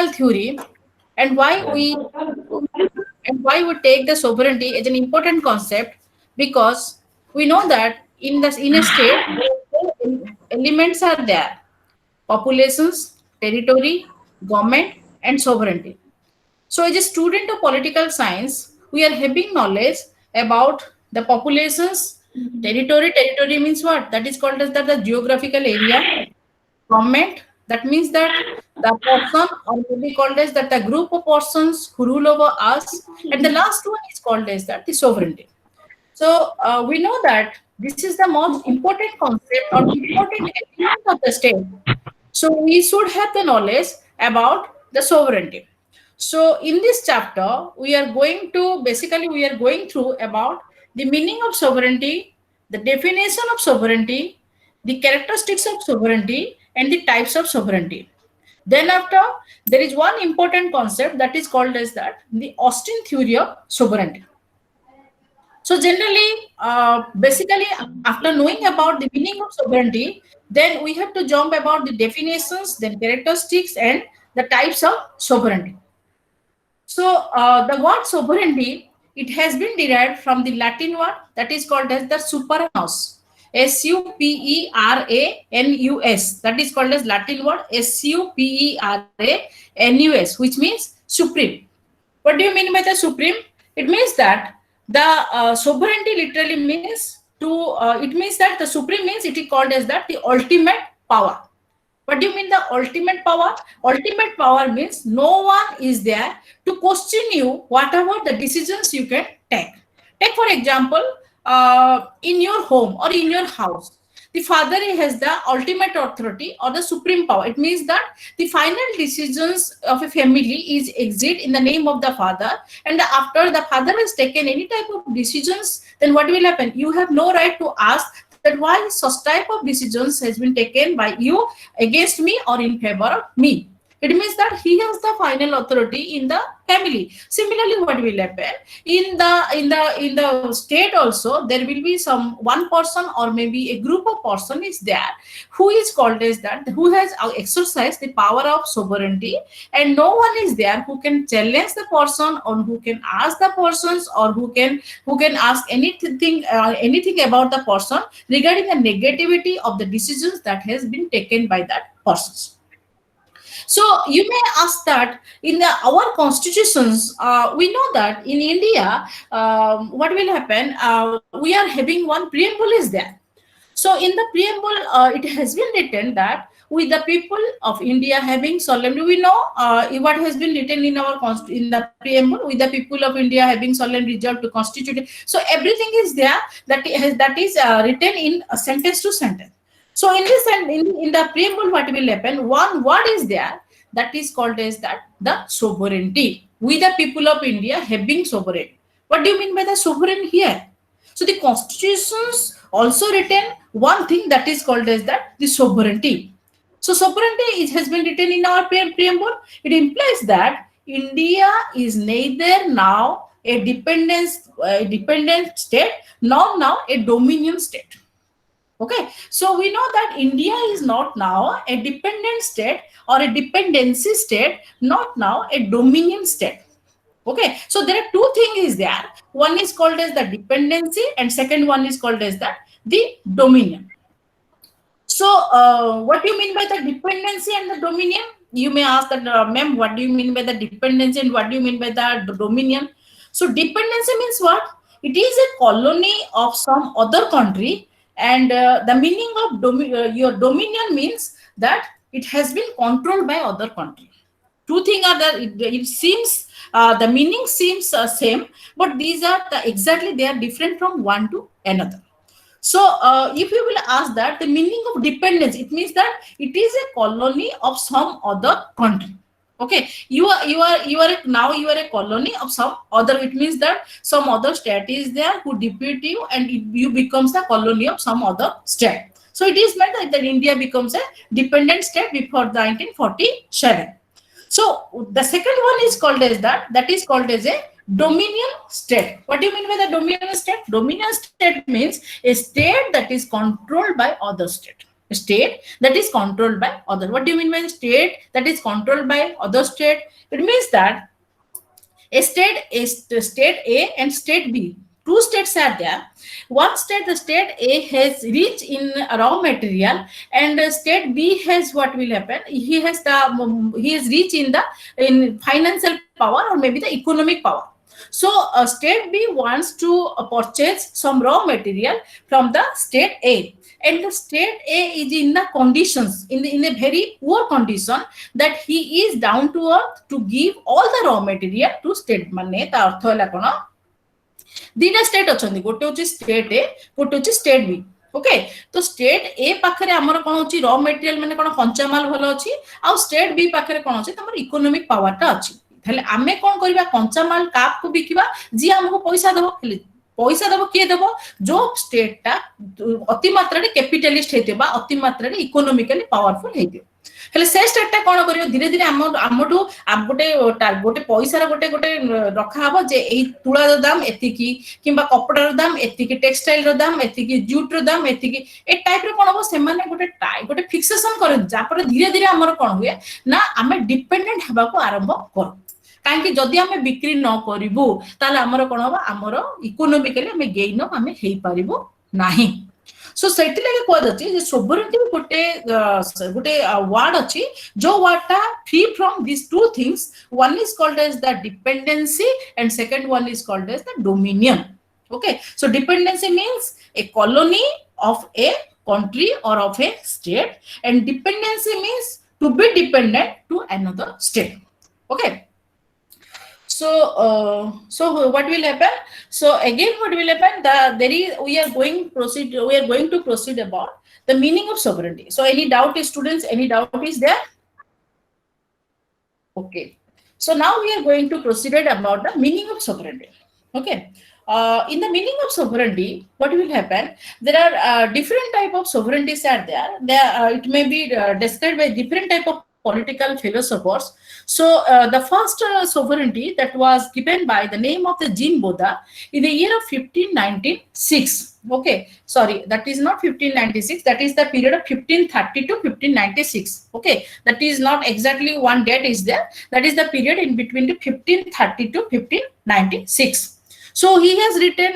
political theory, and why we take the sovereignty as an important concept, because we know that in a state elements are there: populations, territory, government, and sovereignty. So, as a student of political science, we are having knowledge about the populations, territory. Territory means what? That is called as the geographical area. Government, that means that the person, or maybe called as that the group of persons who rule over us. And the last one is called as that the sovereignty. So we know that this is the most important concept or important element of the state. So we should have the knowledge about the sovereignty. So in this chapter, we are going through about the meaning of sovereignty, the definition of sovereignty, the characteristics of sovereignty, and the types of sovereignty. Then after, there is one important concept that is called as that the Austin theory of sovereignty. So generally, basically, after knowing about the meaning of sovereignty, then we have to jump about the definitions, then characteristics, and the types of sovereignty. So the word sovereignty, it has been derived from the Latin word that is called as the superanos. Superanus. That is called as Latin word Superanus, which means supreme. What do you mean by the supreme? It means that the sovereignty literally means it means that the supreme means it is called as that the ultimate power. What do you mean the ultimate power? Ultimate power means no one is there to question you whatever the decisions you can take. Take for example, in your home or in your house, the father has the ultimate authority or the supreme power. It means that the final decisions of a family is exit in the name of the father, and after the father has taken any type of decisions, then what will happen? You have no right to ask that why such type of decisions has been taken by you against me or in favor of me. It means that he has the final authority in the family. Similarly, what will happen in the state also? There will be some one person or maybe a group of person is there who is called as that, who has exercised the power of sovereignty, and no one is there who can challenge the person or who can ask the persons or who can ask anything about the person regarding the negativity of the decisions that has been taken by that person. So you may ask that in our constitutions, we know that in India, what will happen? We are having one preamble is there. So in the preamble, it has been written that with the people of India having solemnly, we know what has been written in in the preamble, with the people of India having solemnly resolved to constitute. So everything is there that is written in a sentence to sentence. So in this in the preamble, what will happen? One word is there that is called as that the sovereignty. We the people of India having sovereign. What do you mean by the sovereign here? So the constitutions also written one thing that is called as that the sovereignty. So sovereignty has been written in our preamble. It implies that India is neither now a dependent state nor now a dominion state. Okay, so we know that India is not now a dependent state or a dependency state, not now a dominion state. Okay, so there are two things there. One is called as the dependency, and second one is called as the dominion. So, what do you mean by the dependency and the dominion? You may ask that, ma'am, what do you mean by the dependency and what do you mean by the dominion? So, dependency means what? It is a colony of some other country, and the meaning of your dominion means that it has been controlled by other country. Two things are that it seems the meaning seems same, but these are exactly they are different from one to another. So if you will ask that the meaning of dependence, it means that it is a colony of some other country. Okay, you are a colony of some other. It means that some other state is there who depute you, and you becomes a colony of some other state. So it is meant that India becomes a dependent state before 1947. So the second one is called as that is called as a dominion state. What do you mean by the dominion state? Dominion state means a state that is controlled by other state. state that is controlled by other. What do you mean by state that is controlled by other state? It means that a state is state A and state B. Two states are there. One state, the state A has reached in raw material, and state B has what will happen. He has reached in the financial power or maybe the economic power. So state B wants to purchase some raw material from the state A, and the state A is in the conditions in a very poor condition that he is down to earth to give all the raw material to state. माने ता अर्थ होला कोन दीटा state अछंदी गोटे होची state A गोटे होची state B okay तो state A पाखरे हमर कोन होची रॉ मटेरियल माने कोन कंचा माल भलो अछि आ स्टेट बी पाखरे कोन होची तमर इकोनॉमिक पावर ता अछि हेले आमे कोन करबा कंचा माल काप को बिकिबा जी हमको पैसा देबो पैसा देबो किए देबो जो स्टेट ता अति मात्रा रे कैपिटलिस्ट हेतेबा अति मात्रा रे इकोनॉमिकली पावरफुल हेते हेले से स्टेट ता कोन करियो धीरे धीरे हमटू गोटे पैसा रे गोटे रखा हबो जे एही तुळा रो दाम एतिकी किबा कपड़ा रो दाम एतिकी टेक्सटाइल रो दाम एतिकी जूट रो दाम एतिकी ए टाइप रे कोन हबो से माने गोटे फिक्सेशन करे जा पर धीरे धीरे हमर कोन हुए ना आमे डिपेंडेंट हेबा को आरंभ करू काहे जदि आमे बिक्री न करिवु ताले हमर कोन हबो हमर इकोनॉमिकली आमे गेइन आमे हेई परिबो नाही सो सेति लगे को दछि जे सोवरेनिटी गोटे वर्ड अछि जो वर्ड ता free from this two things one is called as the dependency and second one is called as the dominion okay so dependency means a colony of a country or of a state and dependency means to be dependent to another state okay so what will happen so again what will happen we are going to proceed about the meaning of sovereignty so any doubt students any doubt is there okay so now we are going to proceed about the meaning of sovereignty okay in the meaning of sovereignty what will happen there are different type of sovereignties are there it may be described by different type of political philosophers so the first sovereignty that was given by the name of the Jean Boda in the year of 1596 okay sorry that is not 1596 that is the period of 1530 to 1596 okay that is not exactly one date is there that is the period in between the 1530 to 1596 so he has written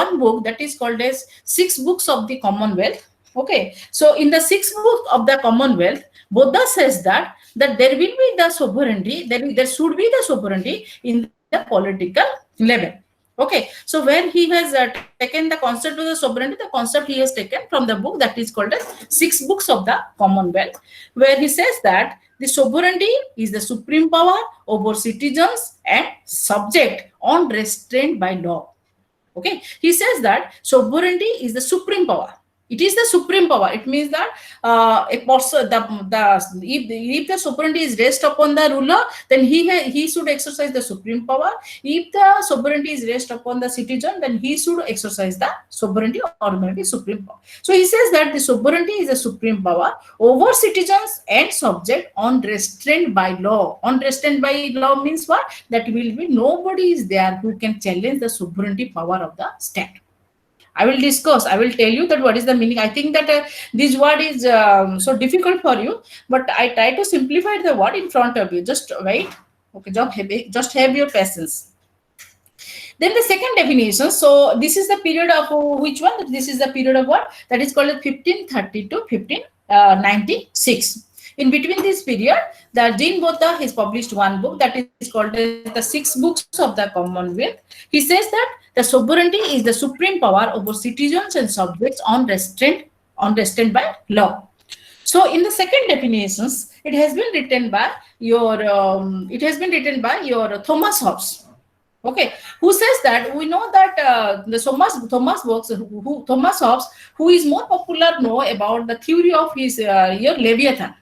one book that is called as Six Books of the Commonwealth okay so in the Sixth Book of the Commonwealth Buddha says that there will be the sovereignty there should be the sovereignty in the political level okay so where he has taken the concept of the sovereignty the concept he has taken from the book that is called as Six Books of the Commonwealth where he says that the sovereignty is the supreme power over citizens and subject unrestrained by law okay he says that sovereignty is the supreme power it is the supreme power it means that a person if the sovereignty is rested upon the ruler then he should exercise the supreme power if the sovereignty is rested upon the citizen then he should exercise the sovereignty or maybe supreme power so he says that the sovereignty is the supreme power over citizens and subject unrestrained by law means what that will be nobody is there who can challenge the sovereignty power of the state I will tell you that what is the meaning. I think that this word is so difficult for you, but I try to simplify the word in front of you. Just wait. Okay, just have your patience. Then the second definition. So this is the period of which one? This is the period of what? That is called 1530 to 1596. In between this period, the Jean Boda has published one book that is called the Six Books of the Commonwealth. He says that the sovereignty is the supreme power over citizens and subjects unrestrained by law. So, in the second definitions, it has been written by your Thomas Hobbes. Okay, who says that we know that the Thomas Hobbes, who is more popular, know about the theory of his your Leviathan.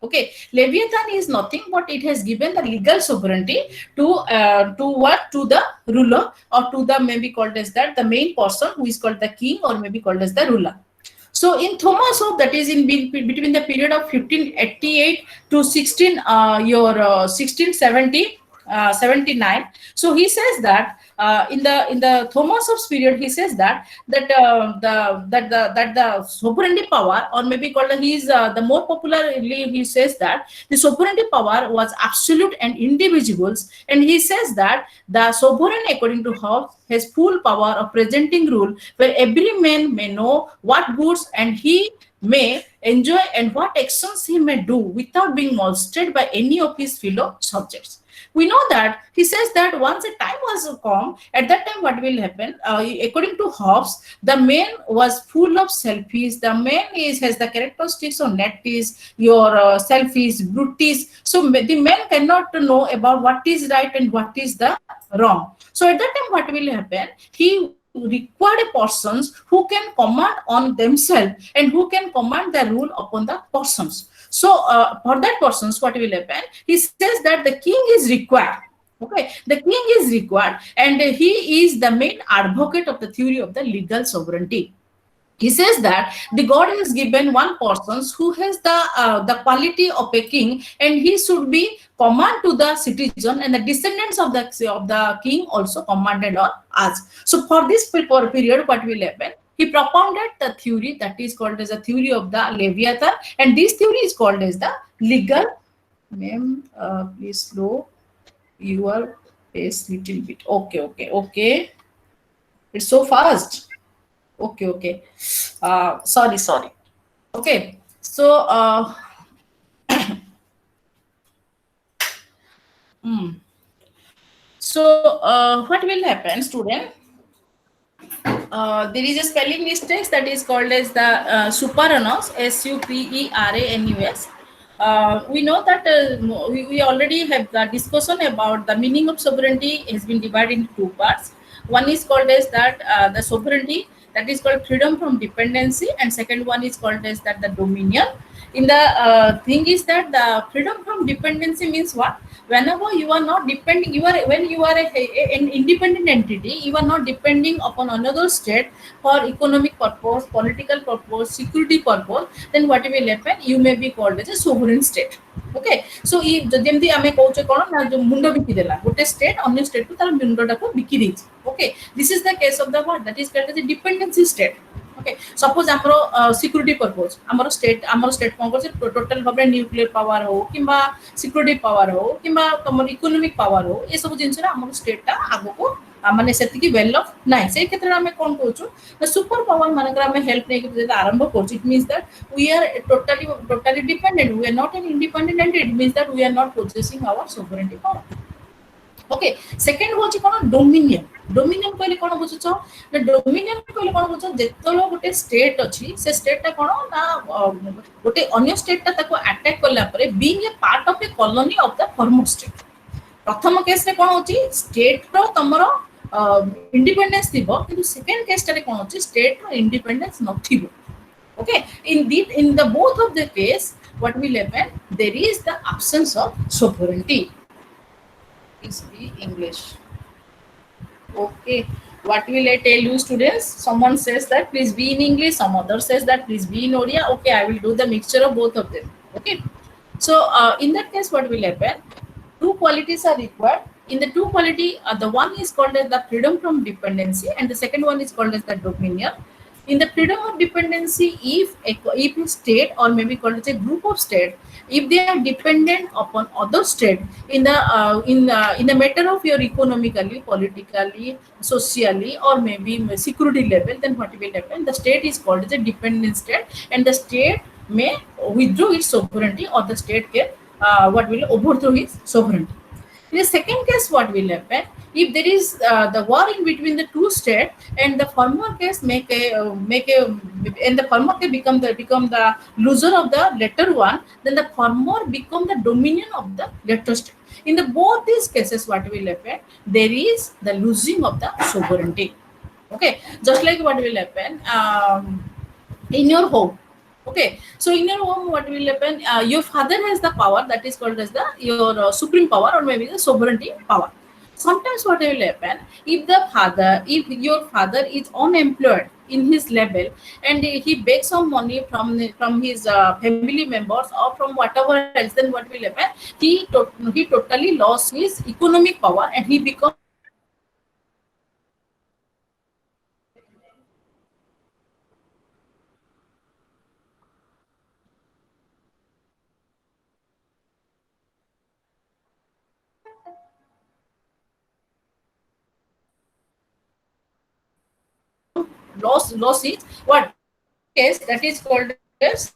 Okay, Leviathan is nothing but it has given the legal sovereignty to the ruler or to the maybe called as that the main person who is called the king or maybe called as the ruler. So in Thomas Hobbes that is in between the period of 1588 to 1670 79. So he says that in the Thomas Hobbes period, he says that the sovereignty power, or maybe called the more popularly he says that the sovereignty power was absolute and indivisible, and he says that the sovereign, according to Hobbes, has full power of presenting rule where every man may know what goods and he may enjoy and what actions he may do without being molested by any of his fellow subjects. We know that he says that once a time was come, at that time what will happen, according to Hobbes, the man was full of selfish. The man has the characteristics of nettis, your selfish, brutish. So the man cannot know about what is right and what is the wrong. So at that time what will happen, he required persons who can command on themselves and who can command the rule upon the persons. So for that persons, what will happen? He says that the king is required. Okay, the king is required, and he is the main advocate of the theory of the legal sovereignty. He says that the God has given one person who has the quality of a king, and he should be command to the citizen, and the descendants of the king also commanded on us. So for this period, what will happen? He propounded the theory that is called as a theory of the Leviathan, and this theory is called as the legal. Ma'am, please slow your pace little bit. Okay. It's so fast. Okay. Sorry. Okay. So, what will happen, student? There is a spelling mistake that is called as the superanus, SUPERANUS. We know that we already have the discussion about the meaning of sovereignty has been divided into two parts. One is called as that the sovereignty, that is called freedom from dependency, and second one is called as that the dominion. In the thing is that the freedom from dependency means what? Whenever you are not depending, when you are an independent entity, you are not depending upon another state for economic purpose, political purpose, security purpose, then what will happen? You may be called as a sovereign state. Okay, so ଯେମିତି ଆମେ କହୁଛେ କ'ଣ ନା ଯୋଉ ମୁଣ୍ଡ ବିକି ଦେଲା ଗୋଟେ state ଅନ୍ୟ ଷ୍ଟେଟ୍ କୁ ତାର ମୁଣ୍ଡଟାକୁ ବିକି ଦେଇଛି. Okay, this is the case of the what that is called as a dependency state. Okay, suppose ଆମର security purpose ଆମର state କ'ଣ କରୁଛି total ଭାବରେ nuclear power हो किंबा security power हो किंबा ତମର economic power हो ଏ ସବୁ ଜିନିଷରେ ଆମର state ଟା ଆଗକୁ ମାନେ ସେତିକି well off ନାହିଁ. ସେଇ କ୍ଷେତ୍ରରେ ଆମେ କ'ଣ କହୁଛୁ ନା super power ମାନଙ୍କର ଆମେ help ନେଇକି ଯଦି ଆରମ୍ଭ କରୁଛୁ, it means that we are totally dependent. We are not an independent entity. It means that we are not possessing our sovereignty power. Okay, second হচ্ছে কোন ডোমিনিয়ন. ডোমিনিয়ন কইলে কোন বুঝছ না? ডোমিনিয়ন কইলে কোন বুঝছ যেতলো গোটে স্টেট ଅଛି ସେ স্টেটটা কোন না গোটে ଅନ୍ୟ স্টেটটা তাକୁ আটাক কলা পরে being a part of a colony of the former state. প্রথম কেসরে কোন হচ্ছে স্টেট র তমর ইন্ডিপেন্ডেন্স থিব, কিন্তু সেকেন্ড কেসটারে কোন হচ্ছে স্টেট র independence নথিব. Okay, in the both of the case what will happen, there is the absence of sovereignty. Is be English. Okay, what will I tell you, students? Someone says that please be in English, some other says that please be in Odia. Okay, I will do the mixture of both of them. Okay, so in that case what will happen, two qualities are required. In the two quality, the one is called as the freedom from dependency and the second one is called as the dominion. In the freedom of dependency, if a state or maybe called as a group of state, if they are dependent upon other state in the matter of your economically, politically, socially, or maybe security level, then what will happen? The state is called as a dependent state, and the state may withdraw its sovereignty, or the state can what will overthrow its sovereignty. In the second case, what will happen? If there is the war in between the two states, and the former case and the former case become the loser of the latter one, then the former become the dominion of the latter state. In the both these cases, what will happen? There is the losing of the sovereignty. Okay, just like what will happen in your home. Okay, so in your home what will happen, your father has the power that is called as the your supreme power or maybe the sovereignty power. Sometimes what will happen, if your father is unemployed in his level, and he begs some money from his family members or from whatever else, then what will happen, he totally lost his economic power and he becomes a subject. Loss is what, in that case that is called as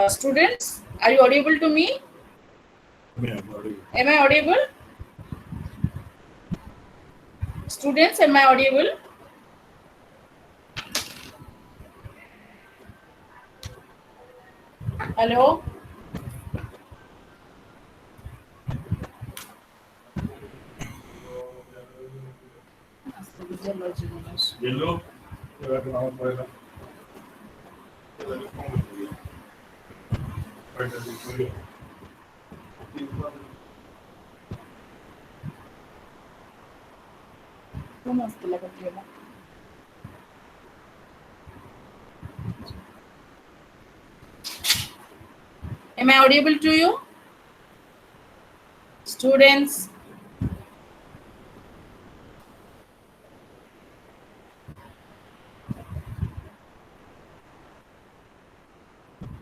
students, are you audible to me? Am I audible? Students, am I audible? Hello? Yellow. Am I audible to you? Students?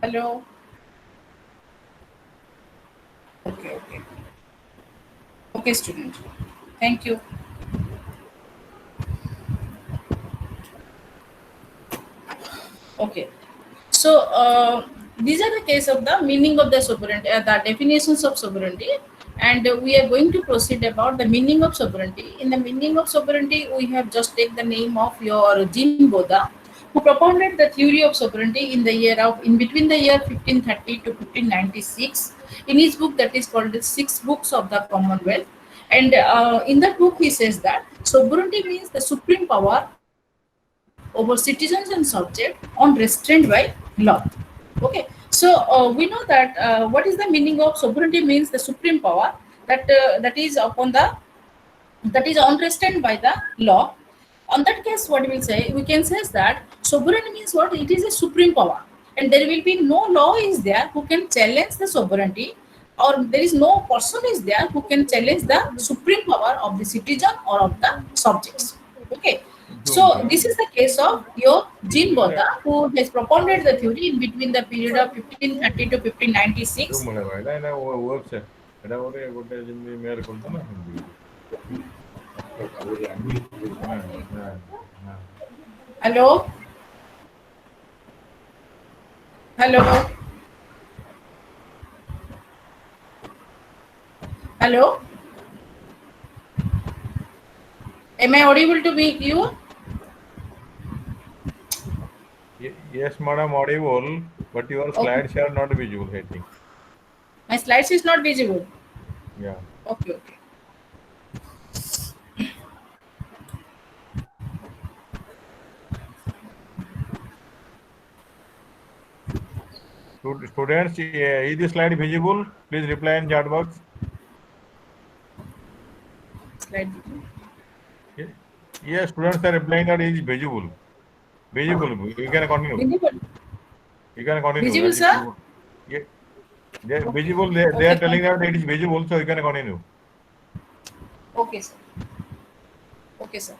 Hello? Okay, okay. Okay, student. Thank you. Okay. So these are the case of the meaning of the sovereignty, the definitions of sovereignty, and we are going to proceed about the meaning of sovereignty. In the meaning of sovereignty, we have just take the name of your Jean Boda, who propounded the theory of sovereignty in between the year 1530 to 1596 in his book that is called the Six Books of the Commonwealth. And in that book, he says that sovereignty means the supreme power over citizens and subjects unrestrained by law. Okay, so we know that what is the meaning of sovereignty means the supreme power that is upon the that is unrestrained by the law. On that case, what we will say, we can say is that sovereignty means what, it is a supreme power, and there will be no law is there who can challenge the sovereignty, or there is no person is there who can challenge the supreme power of the citizen or of the subjects. Okay, so this is the case of your Jean Boda, who has propounded the theory in between the period of 1530 to 1596. Hello, hello, hello. Am I audible to me? You? Yes, madam, audible, but your Okay. slides are not visible, I think. My slides is not visible. Yeah. Okay, okay. Students, is the slide visible? Please reply in chat box. Slide. Yeah. Yes, students are replying that it is visible. Visible. You can continue. Visible. You can continue. Visible, sir? Yeah, they are Okay. visible. They Okay, are telling fine. that it is visible, so you can continue. Okay, sir. Okay, sir.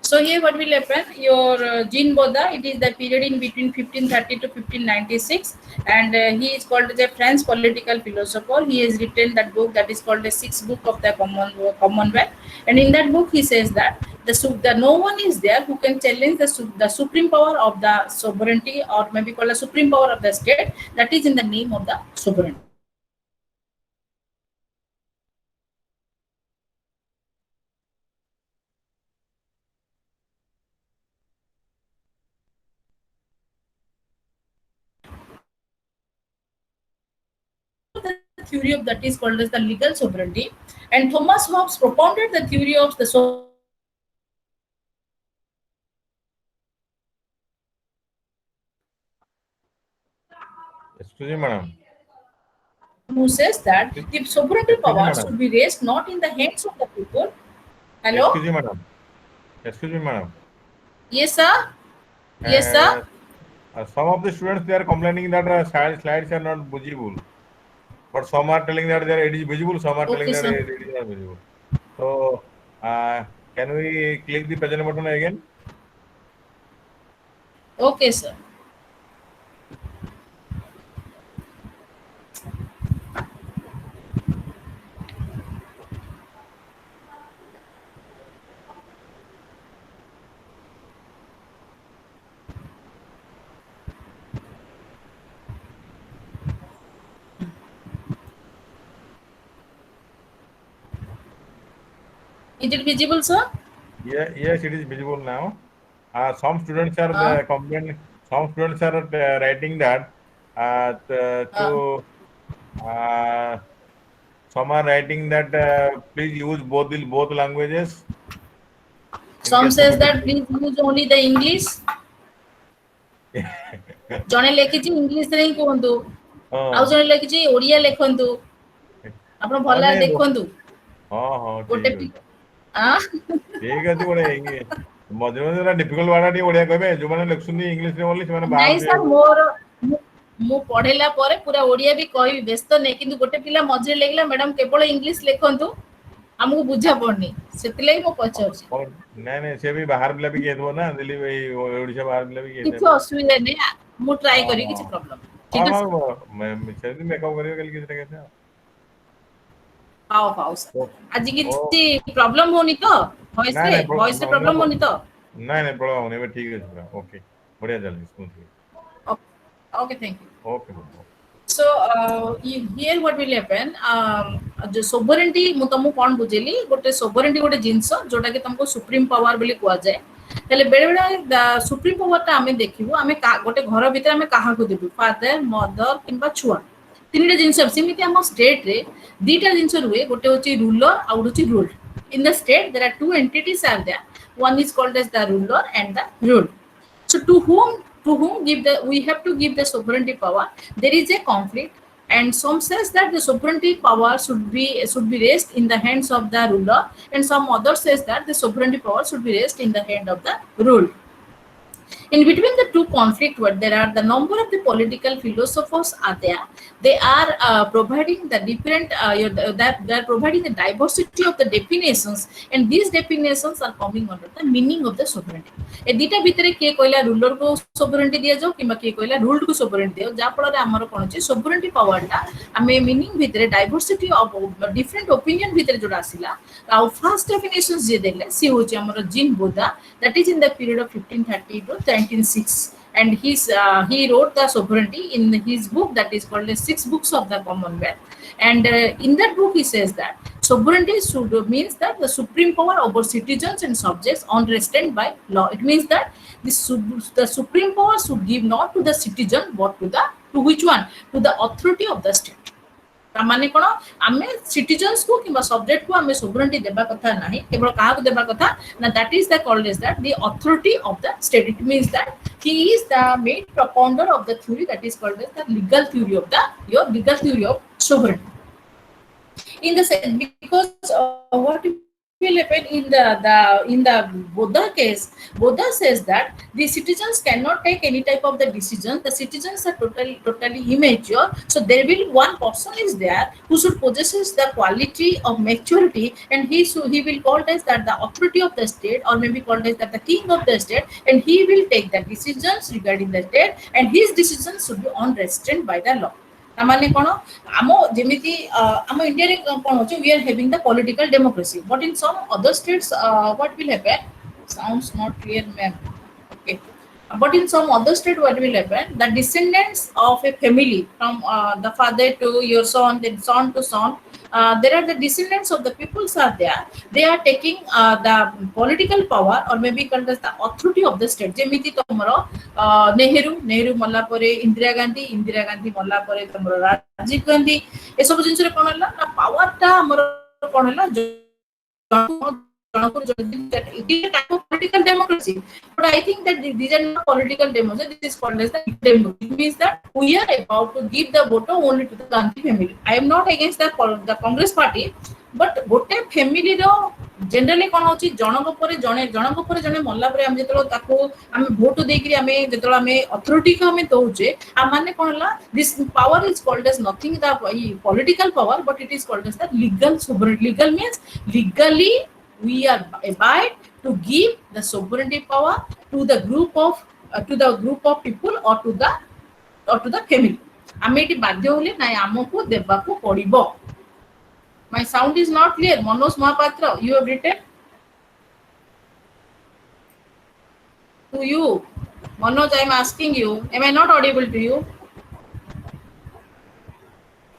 So here what will happen? Your Jean Boda, it is the period in between 1530 to 1596, and he is called as a French political philosopher. He has written that book that is called the Sixth Book of the Commonwealth, and in that book he says that the no one is there who can challenge the supreme power of the sovereignty, or maybe called the supreme power of the state, that is in the name of the sovereignty. The theory of that is called as the legal sovereignty, and Thomas Hobbes propounded the theory of the sovereignty in between the year 1530 to 1596. Excuse me, madam. Who says that the sovereignty Excuse me, power madam. should be raised not in the hands of the people. Excuse Hello? me, madam. Excuse me, madam. Yes, sir. Yes, Uh, sir. some of the students, they are complaining that slides are not visible. But some are telling that it is visible, some are telling Okay, that sir. it is not visible. So, can we click the present button again? Okay, sir. Is it visible, sir? Yeah, yes, it is visible now. Some students are Uh, complaining. Some students are writing that uh, uh, some are writing that please use both languages in some case of says a that please use only the English. ଜଣେ ଲେଖିଛି ଇଂଲିଶରେ ହିଁ କୁହନ୍ତୁ, ଆଉ ହଁ ଜଣେ ଲେଖିଛି ଓଡ଼ିଆ ଲେଖନ୍ତୁ। ଆପଣ ଭଲ ହଁ ଭାବେ ନାଇଁ ଦେଖନ୍ତୁ ହଁ ହଁ ଗୋଟେ ଠିକ ଅଛି ଆଁ ଠିକ ଅଛି ଗୋଟେ ମଝିରେ ମଝିରେ ଡିଫିକଲ୍ଟ ୱାର୍ଡ ଟିକେ ଓଡ଼ିଆ କହିବେ ଯୋଉମାନେ ଲେଖୁଛନ୍ତି ଇଂଲିଶରେ ବୋଲି ସେମାନେ ନାଇଁ ବାହାରକୁ ସାର୍ ଯିବାକୁ ମୁଁ ପଢେଇଲା ପରେ ପୁରା ଓଡ଼ିଆ ବି କହିବି, ବ୍ୟସ୍ତ ନାହିଁ, କିନ୍ତୁ ଗୋଟେ ପିଲା ମଝିରେ ଲେଖିଲା ମ୍ୟାଡାମ କେବଳ ଇଂଲିଶ ଲେଖନ୍ତୁ, ଆମକୁ ବୁଝା ପଡୁନି, ସେଥିଲାଗି ମୁଁ ପଚାରୁଛି। ନାଇଁ ନାଇଁ ସେ ବି ବାହାର ପିଲା ବି କିଏ ଥିବ ନା ଦିଲ୍ଲୀ ଏଇ ଓଡ଼ିଶା ବାହାର ପିଲା ବି କିଏ କିଛି ଥାଇପାରେ ଅସୁବିଧା ନାହିଁ, ମୁଁ ଟ୍ରାଏ ହଁ କରିବି, ହଁ କିଛି ପ୍ରୋବ୍ଲେମ ହଁ ଠିକ ଅଛି। ହଁ ସେମିତି ମେକଅପ୍ କରିବେ କାଲି କିଛି ନା କିଛି ହଉ ହଉ ସାର୍, ଓ ଆଜି ଓ କିଛି ପ୍ରୋବ୍ଲେମ ହଉନି ତ, ନାଇଁ ନାଇଁ ଭଏସରେ ପ୍ରୋବ୍ଲେମ ହଉନି ତ? ନାଇଁ ନାଇଁ ପ୍ରବ୍ଲେମ ହଉନି ଏବେ ଠିକ ଅଛି ପୁରା ଓକେ ବଢିଆ ଚାଲିଛି smoothly Okay, thank you. Okay ma'am So here what will happen, जो sovereignty ମୁଁ ତମକୁ କଣ ବୁଝେଇଲି, ଗୋଟେ sovereignty ଗୋଟେ ଜିନିଷ ଯୋଉଟା କି ତମକୁ supreme power ବୋଲି କୁହାଯାଏ। ହେଲେ ବେଳେ ବେଳେ supreme power ଟା ଆମେ ଦେଖିବୁ, ଆମେ ଗୋଟେ ଘର ଭିତରେ ଆମେ କାହାକୁ ଦେବୁ, father, mother କିମ୍ବା ଛୁଆ, ତିନିଟା ଜିନିଷ। ସେମିତି ଆମ ଷ୍ଟେଟ ରେ ଦିଟା ଜିନିଷ ରୁହେ, ଗୋଟେ ହଉଛି ରୁଲର ଆଉ ଗୋଟେ ହଉଛି ruled. In the state there are two entities are there, one is called as the ruler and the ruled. So to whom give the we have to give the sovereignty power. There is a conflict, and some says that the sovereignty power should be raised in the hands of the ruler, and some others says that the sovereignty power should be raised in the hand of the ruled. In between the two conflict, what there are the number of the political philosophers are there. They are providing the different that they are providing the diversity of the definitions, and these definitions are coming under the meaning of the sovereignty. ए दिटा भितरे किए कहला ruler को sovereignty दिया जाओ किबा किए कहला ruled को sovereignty दियो, जा फल रे हमर कोन छै सोवरेंटी पावर टा हमें मीनिंग भितरे डाइवर्सिटी ऑफ डिफरेंट ओपिनियन भितरे जोडा आसिला। Our first definitions जे देले सी होची हमर जिन बोधा, that is in the period of 1530 to 1906, and he wrote the sovereignty in his book that is called the Six Books of the Commonwealth. And in that book he says that sovereignty should means that the supreme power over citizens and subjects unrestrained by law. It means that the supreme power should give not to the citizen but to which one, to the authority of the state. माने कोन आमे citizens को किबा subject को आमे sovereignty देबा कथा नाही, केवल काहा को देबा कथा ना, that is the called is that the authority of the state. It means that he is the main propounder of the theory that is called as the legal theory of the your legal theory of sovereignty. In the sense, because what will happen in the Buddha case, Buddha says that the citizens cannot take any type of the decision. The citizens are totally immature, so there will one person is there who should possesses the quality of maturity, and he will called as that the authority of the state, or maybe called as that the king of the state, and he will take the decisions regarding the state, and his decisions should be unrestrained by the law. तामाने कोन आमो जेमिति आमो India रे कोन होचे, we are having the political democracy, but in some other states what will happen, sounds not clear ma'am, okay, but in some other state what will happen, the descendants of a family from the father to your son, then son to son, there are the descendants of the peoples are there, they are taking the political power, or maybe called as the authority of the state. जेमिति तमरो नेहरू मल्ला परे इंदिरा गांधी मल्ला परे तमरो राजीव गांधी, ए सब जिंस रे कोन हला ना power टा हमर कोन हला it is a type of political democracy, but I think that these are not political democracy. This is called as the democracy. It means that we are about to give the vote only to the Gandhi family. I am not against the Congress party, but gote family ro generally kon hochi janaka pore jane malla pore am jetelo taku am vote deikri ame jetelo ame authority ko ame douje am mane kon la this power is called as nothing the political power, but it is called as the legal sovereignty. Legal means legally we are abide to give the sovereignty power to the group of people or to the family. ame eti badhya hole nai amaku debaku padibo. My sound is not clear. Manoj Mahapatra, you have written to you. Manoj, I am asking you, am I not audible to you?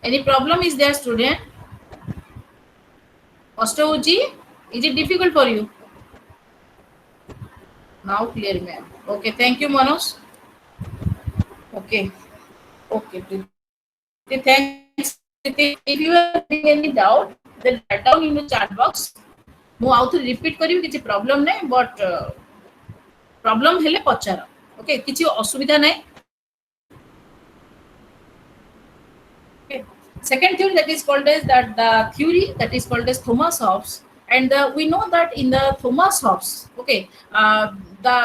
Any problem is there, student? Ostauji, is it difficult for you? Now clear, ma'am. Okay, thank you, Manoj. Okay. Thanks. If you are having any doubt, then write down in the chat box. ମୁଁ ଆଉ ଥରେ repeat କରିବି, କିଛି problem ନାହିଁ, but problem ହେଲେ ପଚାର. Okay, କିଛି ଅସୁବିଧା ନାହିଁ. Second theory that is called as the theory that is called as Thomas Hobbes, and we know that in the Thomas Hobbes, okay,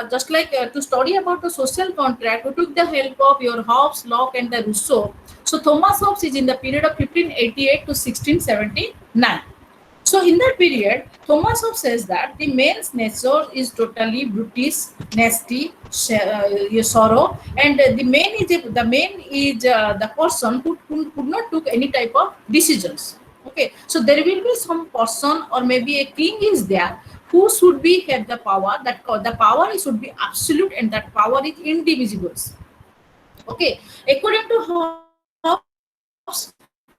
just like to study about the social contract, we took the help of your Hobbes, Locke, and the Rousseau. So Thomas Hobbes is in the period of 1588 to 1679. So in that period, Thomas Hobbes says that the man's nature is totally brutish, nasty, sorrow, and the man is the person who could not took any type of decisions. Okay, so there will be some person or maybe a king is there who should be have the power, that the power should be absolute and that power is indivisible. Okay, according to Hobbes,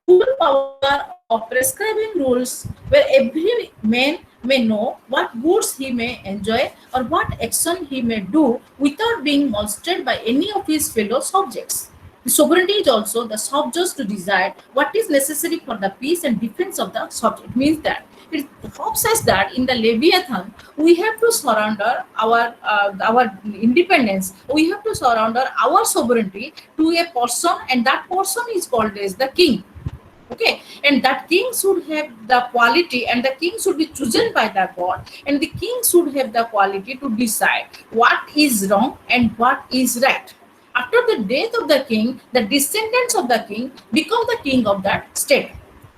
full power of prescribing rules where every man may know what goods he may enjoy or what action he may do without being molested by any of his fellow subjects. The sovereignty is also the subject to decide what is necessary for the peace and defense of the subject. It means that Hobbes says that in the Leviathan we have to surrender our independence, we have to surrender our sovereignty to a person, and that person is called as the king. Okay, and that king should have the quality, and the king should be chosen by the God, and the king should have the quality to decide what is wrong and what is right. After the death of the king, the descendants of the king become the king of that state,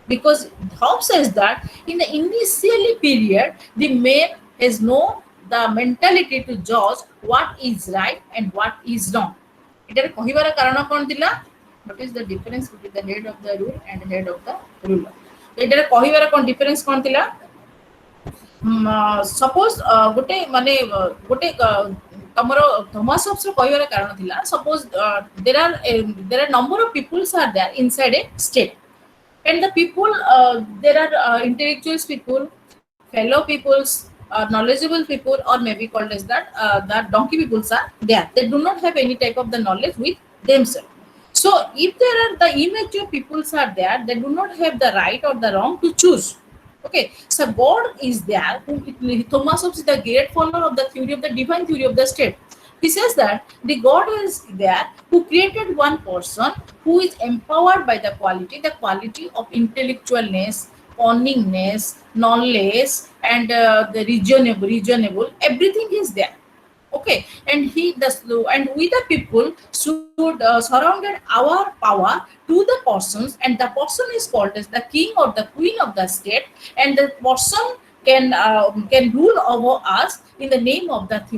because Hobbes says that in the initial period the man has no the mentality to judge what is right and what is wrong. एटार कहिबार कारण कोन दिला? What is the difference between the head of the rule and head of the ruler? एटार कहिबार कोन difference कोन दिला? Suppose गोटे माने गोटे तमरो Thomas Hobbes रो कहिबार कारण थिला, suppose there are number of peoples are there inside a state, and the people there are intellectual people, fellow peoples, knowledgeable people, or maybe called as that donkey peoples are there. They do not have any type of the knowledge with themselves. So if there are the immature peoples are there, they do not have the right or the wrong to choose. Okay, so God is there. Thomas Hobbes is the great follower of the theory of the divine theory of the state. He says that the God is there who created one person who is empowered by the quality of intellectualness, cunningness, knowledge, and the reasonable. Everything is there. Okay, and we the people should surrounded our power to the persons, and the person is called as the king or the queen of the state, and the person can rule over us in the name of that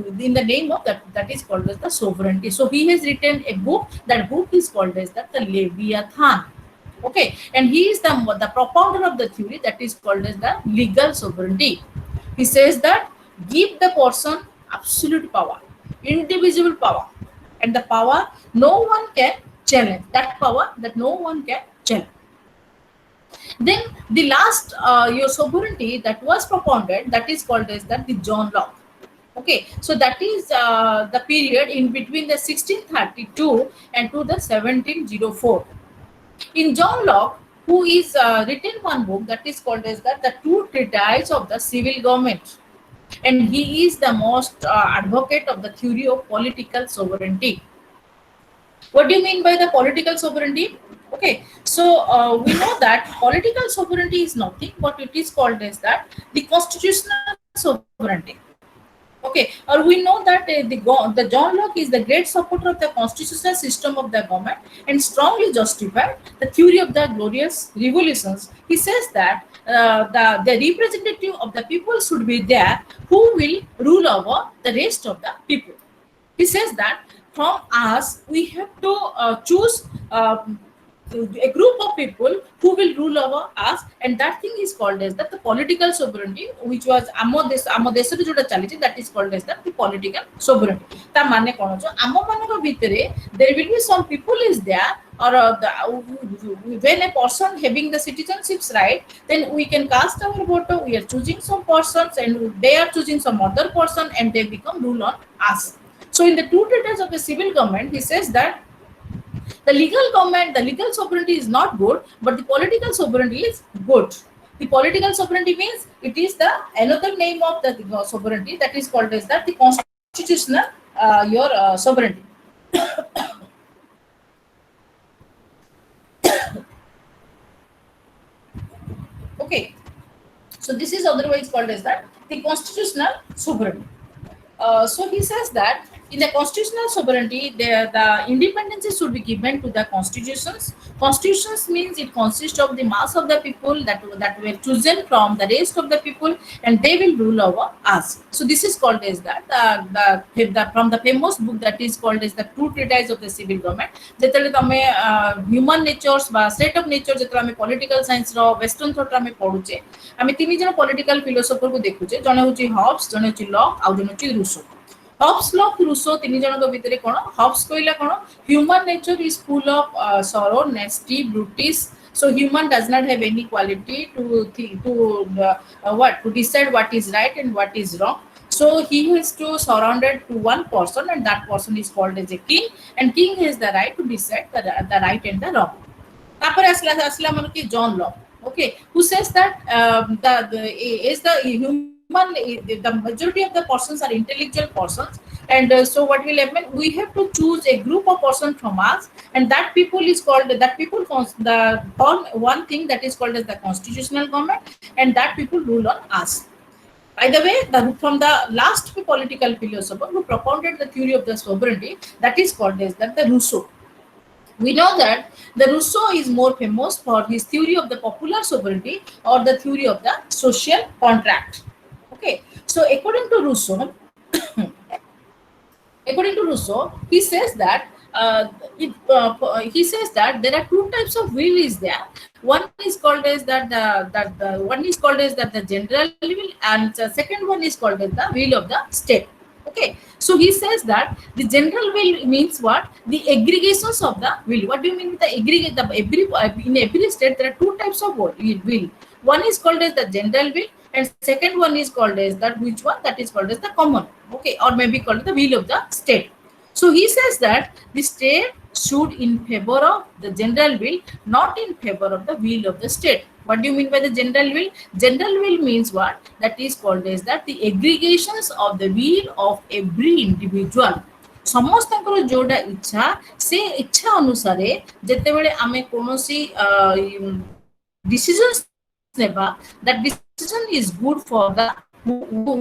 is called as the sovereignty. So he has written a book. That book is called as the Leviathan. Okay, and he is the propounder of the theory that is called as the legal sovereignty. He says that give the person absolute power, indivisible power, and the power no one can challenge. That power that no one can challenge. Then the last your sovereignty that was propounded, that is called as the John Locke. Okay, so that is the period in between the 1632 and to the 1704. In John Locke, who is written one book that is called as the Two Treatises of the Civil Government. and he is the most advocate of the theory of political sovereignty. What do you mean by the political sovereignty? Okay, so we know that political sovereignty is nothing but it is called as that the constitutional sovereignty. Okay, or we know that the John Locke is the great supporter of the constitutional system of the government and strongly justified the theory of the glorious revolutions. He says that the representative of the people should be there who will rule over the rest of the people. He says that from us we have to choose a group of people who will rule over us, and that thing is called as that the political sovereignty, which was ଆମ ଦେଶରେ ଯୋଉଟା ଚାଲିଛି, that is called as that the political sovereignty. ତା ମାନେ କ'ଣ ଯେ ଆମ ମାନଙ୍କ ଭିତରେ there will be some people is there, or when a person having the citizenships right, then we can cast our vote, we are choosing some persons and they are choosing some other person and they become rule on us. So in the two treatises of the civil government, he says that the legal government, the legal sovereignty is not good, but the political sovereignty is good. The political sovereignty means it is the another name of the sovereignty, that is called as that the constitutional sovereignty. Okay, so this is otherwise called as that the constitutional sovereignty. So he says that in the constitutional sovereignty, the independency should be given to the constitutions. Constitutions means it consists of the mass of the people that were chosen from the rest of the people, and they will rule over us. So this is called as that from the famous book that is called as the two treatises of the civil government. ଯେତେବେଳେ ତମେ human natures ବା state of nature ଯେତେବେଳେ ଆମେ political science ର western thought ଆମେ ପଢୁଛେ, ଆମେ ତିନି ଜଣ political philosopher କୁ ଦେଖୁଛେ, ଜଣେ ହେଉଛି ହବ୍ସ, ଜଣେ ହେଉଛି ଲକ୍, ଆଉ ଜଣେ ହେଉଛି ରୁସୋ. हब्स लॉक रूसो तीन जनक भितर कोन हब्स कहला कोन human nature is full of sorrow, nasty, brutish, so human does not have any quality to decide what is right and what is wrong. So he is to surrounded to one person, and that person is called as a king, and king has the right to decide the right and the wrong. तापर असला मन की John Locke, okay, who says that the majority of the persons are intellectual persons, and so what will happen, we have to choose a group of persons from us, and that people is called the one thing that is called as the constitutional government, and that people rule on us. By the way, from the last political philosopher who propounded the theory of the sovereignty, that is called as the Rousseau. We know that the Rousseau is more famous for his theory of the popular sovereignty or the theory of the social contract. Okay, so according to Rousseau, he says that there are two types of will is there. One is called as the general will, and the second one is called as the will of the state. Okay, so he says that the general will means what? The aggregations of the will. What do you mean with the aggregate? In every state there are two types of will. One is called as the general will, and second one is called as that which one? That is called as the common. Okay, or maybe called the will of the state. So he says that the state should in favor of the general will, not in favor of the will of the state. What do you mean by the general will? General will means what? That is called as that the aggregations of the will of every individual. ସମସ୍ତଙ୍କର ଯୋଉଟା ଇଚ୍ଛା ସେ ଇଚ୍ଛା ଅନୁସାରେ ଯେତେବେଳେ ଆମେ କୌଣସି decisions ନେବା, that decision is good for the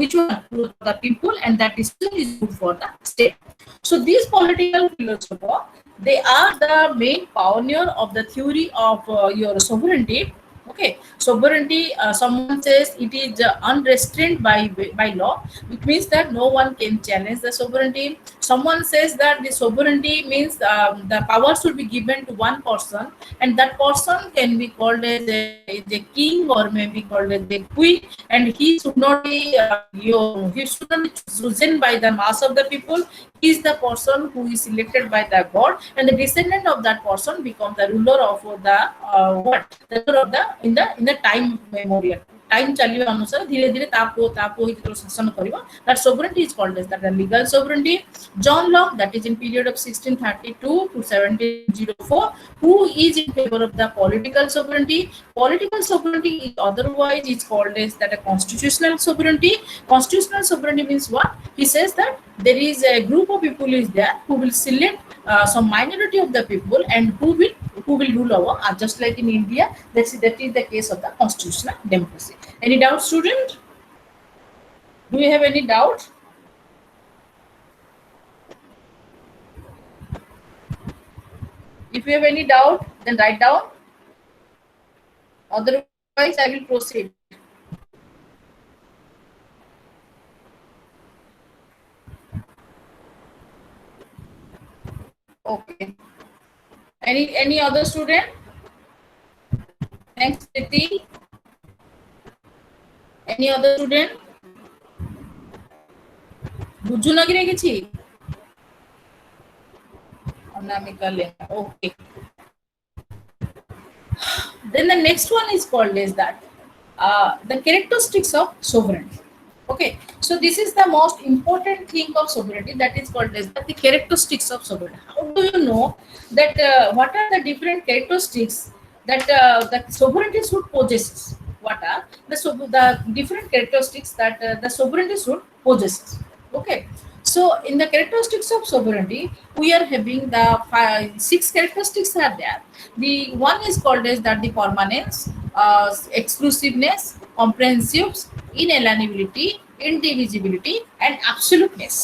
which one? The people, and that decision is good for the state. So these political philosophers, they are the main pioneer of the theory of your sovereignty. Okay, sovereignty, someone says it is unrestrained by law, which means that no one can challenge the sovereignty. Someone says that the sovereignty means the power should be given to one person, and that person can be called as a king or maybe called as a queen, and he should not be chosen by the mass of the people. He is the person who is selected by the god, and the descendant of that person becomes the ruler of the in the time memorial. time chaliba anusar dhire dhire tapo hitro shasan kariba, that sovereignty is called as that the legal sovereignty. John Locke, that is in period of 1632 to 1704, who is in favor of the political sovereignty. Political sovereignty is otherwise is called as that a constitutional sovereignty. Constitutional sovereignty means what? He says that there is a group of people is there who will select some minority of the people and who will rule over, just like in India. That is the case of the constitutional democracy. Any doubt, student? Do you have any doubt? If you have any doubt, then write down. Otherwise, I will proceed. Okay. Any other student? Thanks, Priti. Any other student? বুঝছো নাকি রেখেছি? অনামিকা লেখা। Okay. Then the next one is called as that the characteristics of sovereignty. Okay, so this is the most important thing of sovereignty, that is called as the characteristics of sovereignty. How do you know that what are the different characteristics that the sovereignty should possess? What are the different characteristics that the sovereignty should possess? Okay, so in the characteristics of sovereignty, we are having the 6 characteristics are there. The one is called as that the permanence, exclusiveness, comprehensive, inalienability, indivisibility, and absoluteness.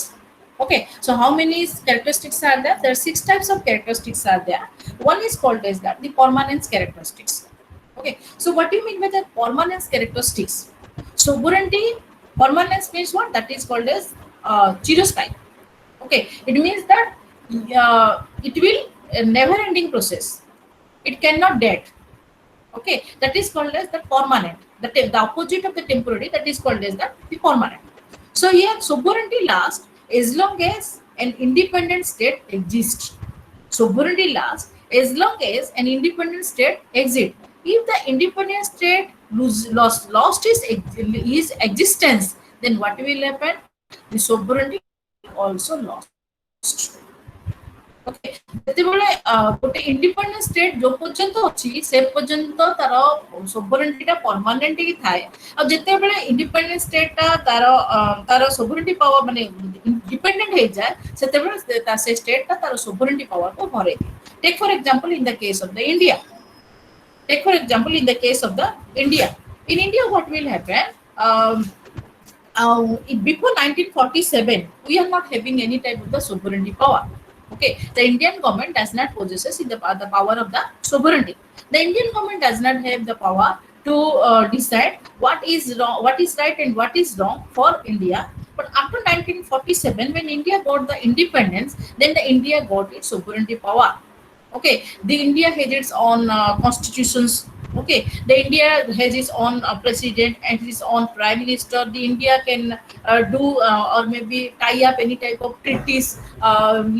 Okay, so how many characteristics are there? There are 6 types of characteristics are there. One is called as that the permanence characteristics. Okay, so what do you mean by the permanence characteristics? Sovereignty permanence means what? That is called as chirostayi. Okay, it means that it will a never ending process. It cannot dead. Okay, that is called as the permanent. The opposite of the temporary, that is called as the permanent. So here sovereignty lasts as long as an independent state exists. Sovereignty lasts as long as an independent state exists. If the independent state lost his existence, then what will happen? The sovereignty also lost. Okay, ଯେତେବେଳେ ଗୋଟେ independent state ଯୋଉ ପର୍ଯ୍ୟନ୍ତ ଅଛି ସେ ପର୍ଯ୍ୟନ୍ତ ତାର ସୋଭରେଣ୍ଟିଟା permanent ହିଁ ଥାଏ। ଆଉ ଯେତେବେଳେ ଇଣ୍ଡିପେଣ୍ଡେଣ୍ଟ ଷ୍ଟେଟ୍ଟା ତାର ସୋଭରେଣ୍ଟି ପାୱାର ମାନେ ଡିପେଣ୍ଡେଣ୍ଟ ହେଇଯାଏ, ସେତେବେଳେ ସେ ଷ୍ଟେଟ୍ଟା ତାର ସୋଭରେଣ୍ଟି ପାୱାରକୁ ହରେଇ ଦିଏ। Take for example in the case of the India. Take for example in the case of the India. In India, what will happen? Before 1947, we are not having any type of the sovereignty power. Okay, the Indian government does not possess the power of the sovereignty. The Indian government does not have the power to decide what is wrong, what is right, and what is wrong for India. But after 1947, when India got the independence, then the India got its sovereignty power. Okay, the India has its own constitutions. Okay, the India has its own president and its own prime minister. The India can do or maybe tie up any type of treaties,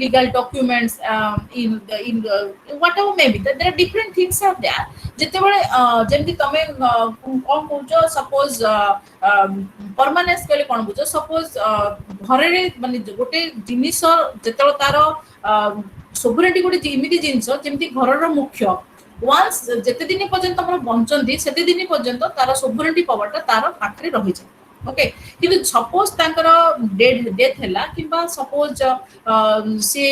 legal documents, in whatever maybe. There are different things are there. ଯେତେବେଳେ ଯେମିତି ତମେ କ'ଣ କହୁଛ, suppose ପରମାନେନ୍ସ କହିଲେ କ'ଣ ବୁଝ? Suppose ଘରରେ ମାନେ ଗୋଟେ ଜିନିଷ ଯେତେବେଳେ ତାର sovereignty ଗୋଟେ ଏମିତି ଜିନିଷ ଯେମିତି ଘରର ମୁଖ୍ୟ ୱାନ୍ସ ଯେତେ ଦିନ ପର୍ଯ୍ୟନ୍ତ ଆମର ବଞ୍ଚନ୍ତି ସେତେ ଦିନ ପର୍ଯ୍ୟନ୍ତ ତାର sovereignty ପାୱାରଟା ତାର ପାଖରେ ରହିଯାଏ। ଓକେ, କିନ୍ତୁ ସପୋଜ ତାଙ୍କର ଡେଥ୍ ହେଲା କିମ୍ବା ସପୋଜ ସେ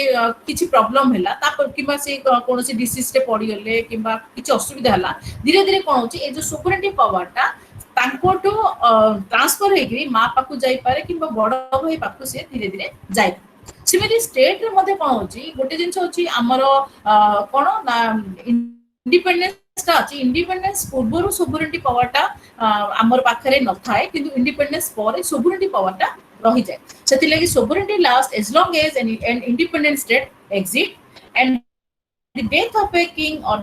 କିଛି ପ୍ରୋବ୍ଲେମ ହେଲା ତାପରେ କିମ୍ବା ସେ କୌଣସି ଡିସିଜରେ ପଡ଼ିଗଲେ କିମ୍ବା କିଛି ଅସୁବିଧା ହେଲା, ଧୀରେ ଧୀରେ କ'ଣ ହେଉଛି ଏ ଯୋଉ sovereignty ପାୱାରଟା ତାଙ୍କଠୁ ଟ୍ରାନ୍ସଫର ହେଇକି ମା ପାଖକୁ ଯାଇପାରେ କିମ୍ବା ବଡ଼ ଭାଇ ପାଖକୁ ସେ ଧୀରେ ଧୀରେ ଯାଇପାରେ। ସେମିତି ଷ୍ଟେଟ୍ରେ ମଧ୍ୟ କ'ଣ ହେଉଛି, ଗୋଟେ ଜିନିଷ ହେଉଛି ଆମର କ'ଣ ନା ଇଣ୍ଡିପେଣ୍ଡେନ୍ସଟା ଅଛି। ଇଣ୍ଡିପେଣ୍ଡେନ୍ସ ପୂର୍ବରୁ sovereignty ପାୱାରଟା ଆମର ପାଖରେ ନଥାଏ, କିନ୍ତୁ ଇଣ୍ଡିପେଣ୍ଡେନ୍ସ ପରେ sovereignty ପାୱାରଟା ରହିଯାଏ। ସେଥିଲାଗି sovereignty lasts as long as an independent state exists, and the death of a king or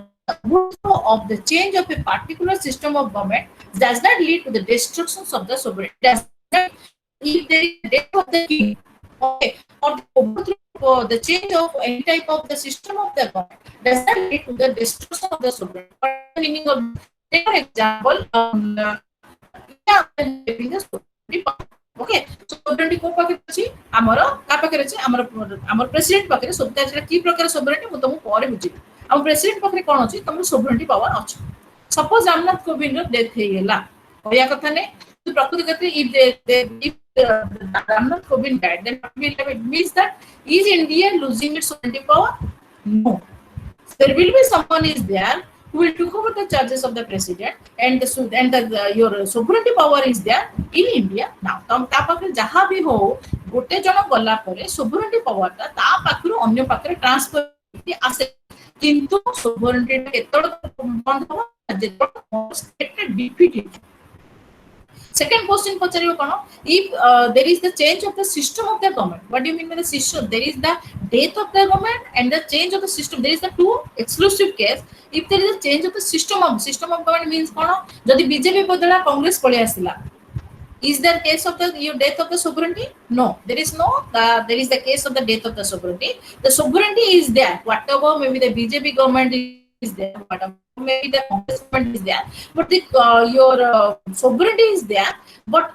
of the change of a particular system of government does not lead to the destruction of the sovereignty. Does not, if there is a death of the king, okay, or the change of any type of the system of the government does not lead to the destruction of the sovereignty. Meaning of, take for example, having the sovereignty power. Okay, so sovereignty को पाके अछि हमर का पाके अछि हमर president पाके सोता की प्रकार sovereignty मु तुमको पर बुझी हम प्रेसिडेंट पाके कोन अछि तुम सोवरेंटी पावर अछि सपोज रामनाथ कोविंद डेथ हे गेला होया कथा ने प्रकृति कथि if Ramnath Kovind died then what will happen? It means that is India losing its sovereignty power? No, there will be someone is there who will take over the charges of the president and your sovereignty power is there in India now ता पाखरे जहाँ भी हो गोटे जन गला परे sovereignty power ता पाखरु अन्य पाखरे ट्रांसफर आसे किंतु sovereignty केतड़ बंद हो जेतड़ स्टेट डिफीटेड. Second question पचारियो कोन if there is the change of the system of the government. What do you mean by the system? There is the death of the government and the change of the system. There is the two exclusive case. If there is a change of the system of government means कोन जदि BJP बदला कांग्रेस पळे आसिला is there case of the your death of the sovereignty? No, there is no there is the case of the death of the sovereignty. The sovereignty is there whatever maybe the BJP government is there whatever maybe the Congress government is there but the your sovereignty is there but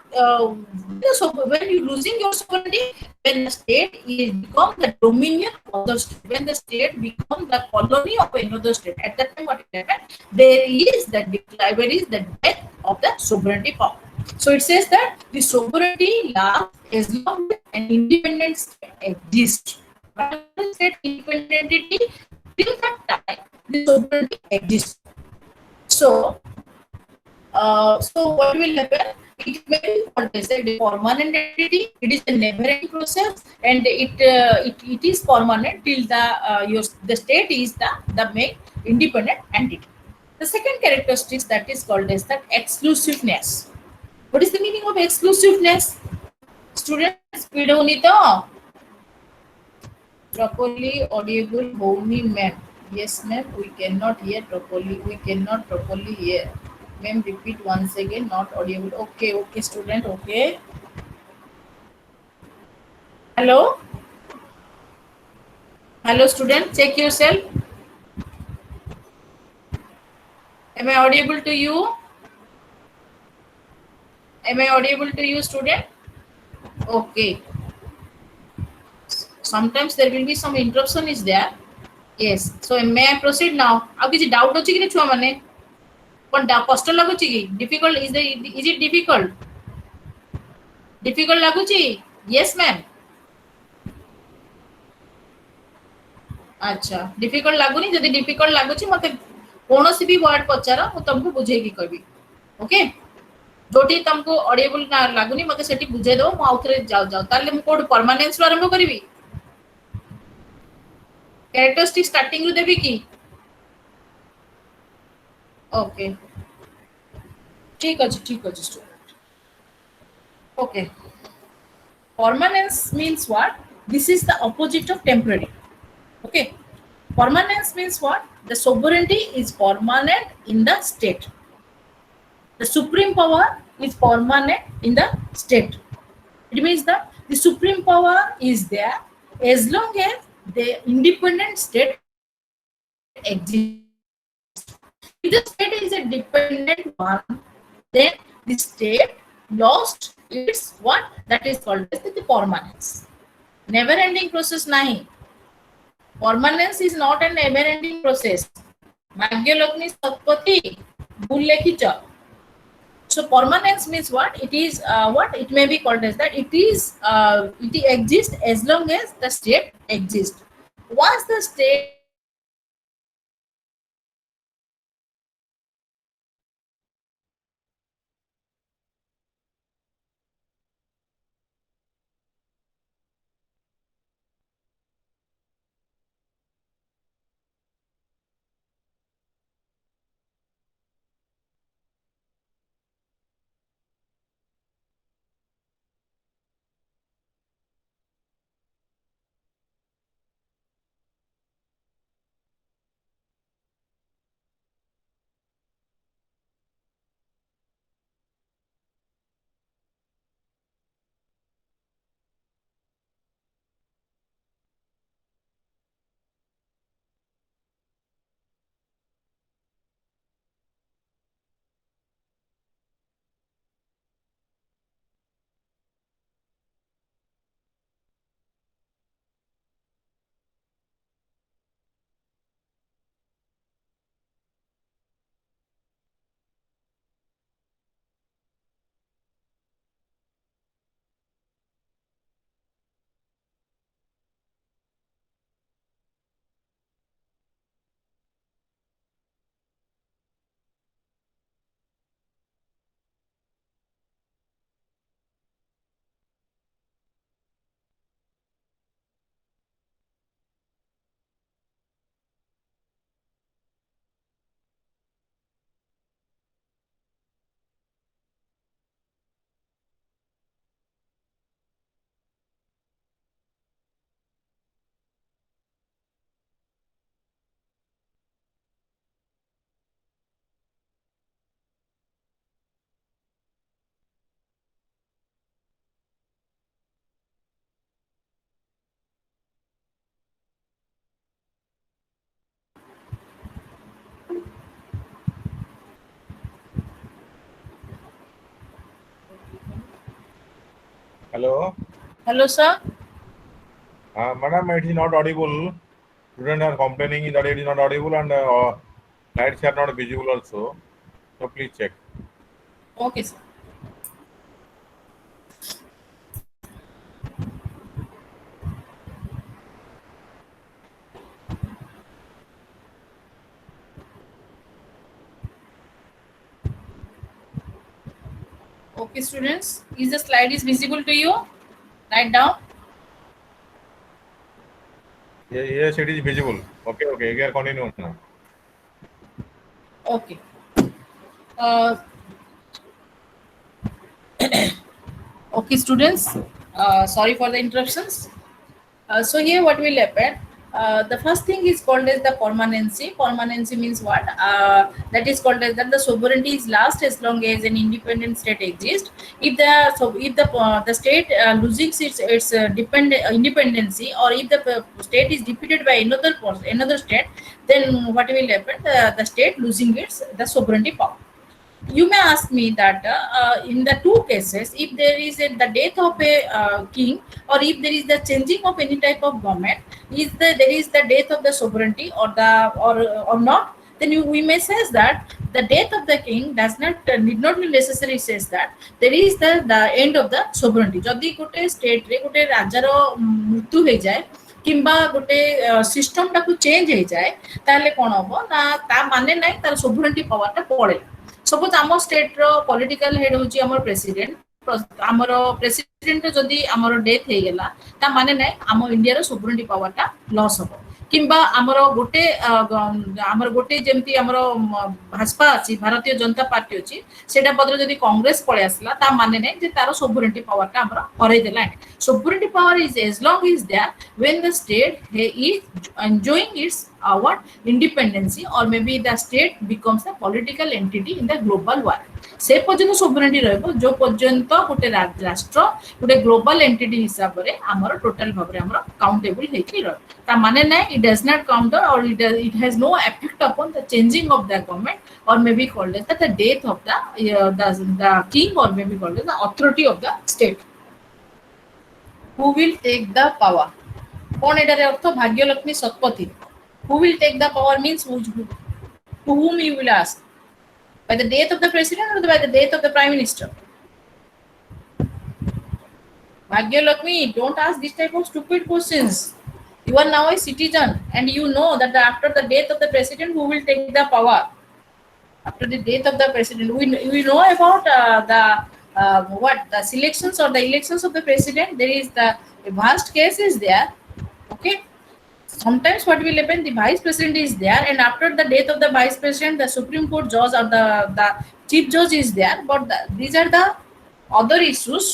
when you losing your sovereignty when the state is become the dominion of the state when the state become the colony of another state at that time what will happen there is the decline there is the death of the sovereignty power. So it says that the sovereignty lasts as long as an independent state exists. While the state independently till that time the sovereignty exists. So so what will happen? It may be called as a permanent entity. It is a never-ending process, and it is permanent till the state is the main independent entity. The second characteristic that is called as that exclusiveness. What is the meaning of exclusiveness? Students, speed only to properly audible homey ma'am. Yes, ma'am, we cannot hear properly. We cannot properly hear. Ma'am, repeat once again, not audible. Okay, okay, student, okay. Hello? Hello, student, check yourself. Am I audible to you? Am I audible to you, student? Okay. Sometimes there will be some interruption is there. Yes. So may I proceed now? ଆଉ କିଛି doubt ଅଛି କି ଛୁଆ ମାନେ? କଣ କଷ୍ଟ ଲାଗୁଛି କି? Difficult is it difficult? Difficult ଲାଗୁଛି? Yes, ma'am. अच्छा डिफिकल्ट लागुनी जदि डिफिकल्ट लागुची मते कोनोसी भी वर्ड पचारो मु तुमको बुझेकी कहबी ओके जोटी तुमको ऑडिबल ना लागुनी मते सेठी बुझे दो मु आउथरे जाऊ जाऊ ताले मु कोड परमानेंस आरंभ करबी कैरेक्टरिस्टिक स्टार्टिंग रु देबी की ओके ठीक अछि student okay permanence means what this is the opposite of temporary okay permanence means what the sovereignty is permanent in the state. The supreme power is permanent in the state. It means that the supreme power is there as long as the independent state exists. If the state is a dependent one, then the state lost its what that is called as the permanence. Never ending process nahi. Permanence is not an never ending process. Bhagyalakshmi Satpati Bhul lekhicha. So permanence means what? It is what it may be called as that. It exists as long as the state exists. Once the state Hello. Hello, sir. Madam, it is not audible. Students are complaining that it is not audible and slides are not visible also. So please check. Okay, sir. Okay, students. Is the slide is visible to you? Write down. Yes, it is visible. Okay, okay. You can continue now. Okay. Uh, okay, students. Sorry for the interruptions. So here what will happen? The first thing is called as the permanency. Permanency means what? That is called as that the sovereignty is last as long as an independent state exists. If the state losing its independency, or if the state is defeated by another state, then what will happen? The state losing its the sovereignty power. You may ask me that in the two cases, if there is the death of a king, or if there is the changing of any type of government, there is the death of the sovereignty or not, then we may say that the death of the king does not need not be necessary says that there is the end of the sovereignty. जदि गोटे state रे गोटे राजार मृत्यु हो जाए किंबा गोटे सिस्टम टाकू चेंज हो जाए ताले कोन हबो ना ता माने नै तार सोवरेंटी पावर टा पळे सपोज आम स्टेट रो पॉलिटिकल हेड होची हमर प्रेसिडेंट आमर प्रेसिडेंट जदि आमर डेथ हो गला ता माने नै आम इंडिया रो सोवरेंटी पावर टा लॉस हबो किंबा आमर गोटे जेमती आमर भाजपा अछि भारतीय जनता पार्टी अछि सेटा बदल जदि कांग्रेस पळे आसला ता माने नै जे तारो सोवरेंटी पावर टा हमर हरै देला sovereignty power is as long is there when the state is enjoying its what independency, or maybe the state becomes a political entity in the global world. से पर्यंत सोवरेंटी रहबो जो पर्यंत गोटे राष्ट्र गोटे ग्लोबल एंटिटी हिसाब रे हमर टोटल भाबरे हमर काउंटेबल हेकी रह ता माने नै इट डज नॉट काउंट और it has no effect upon the changing of the government, or maybe called as the death of the king, or maybe called as the authority of the state. Who will take the power? কোন এটার অর্থ Bhagyalakshmi Satapathy. Who will take the power means to whom you will ask, by the death of the president or by the death of the prime minister. Bhagyalakshmi, don't ask this type of stupid questions. You are now a citizen and you know that after the death of the president, who will take the power? After the death of the president, we know about what the selections or the elections of the president. There is the vast case is there. Okay, sometimes what will happen, the vice president is there, and after the death of the vice president, the supreme court judge or the chief judge is there, but these are the other issues.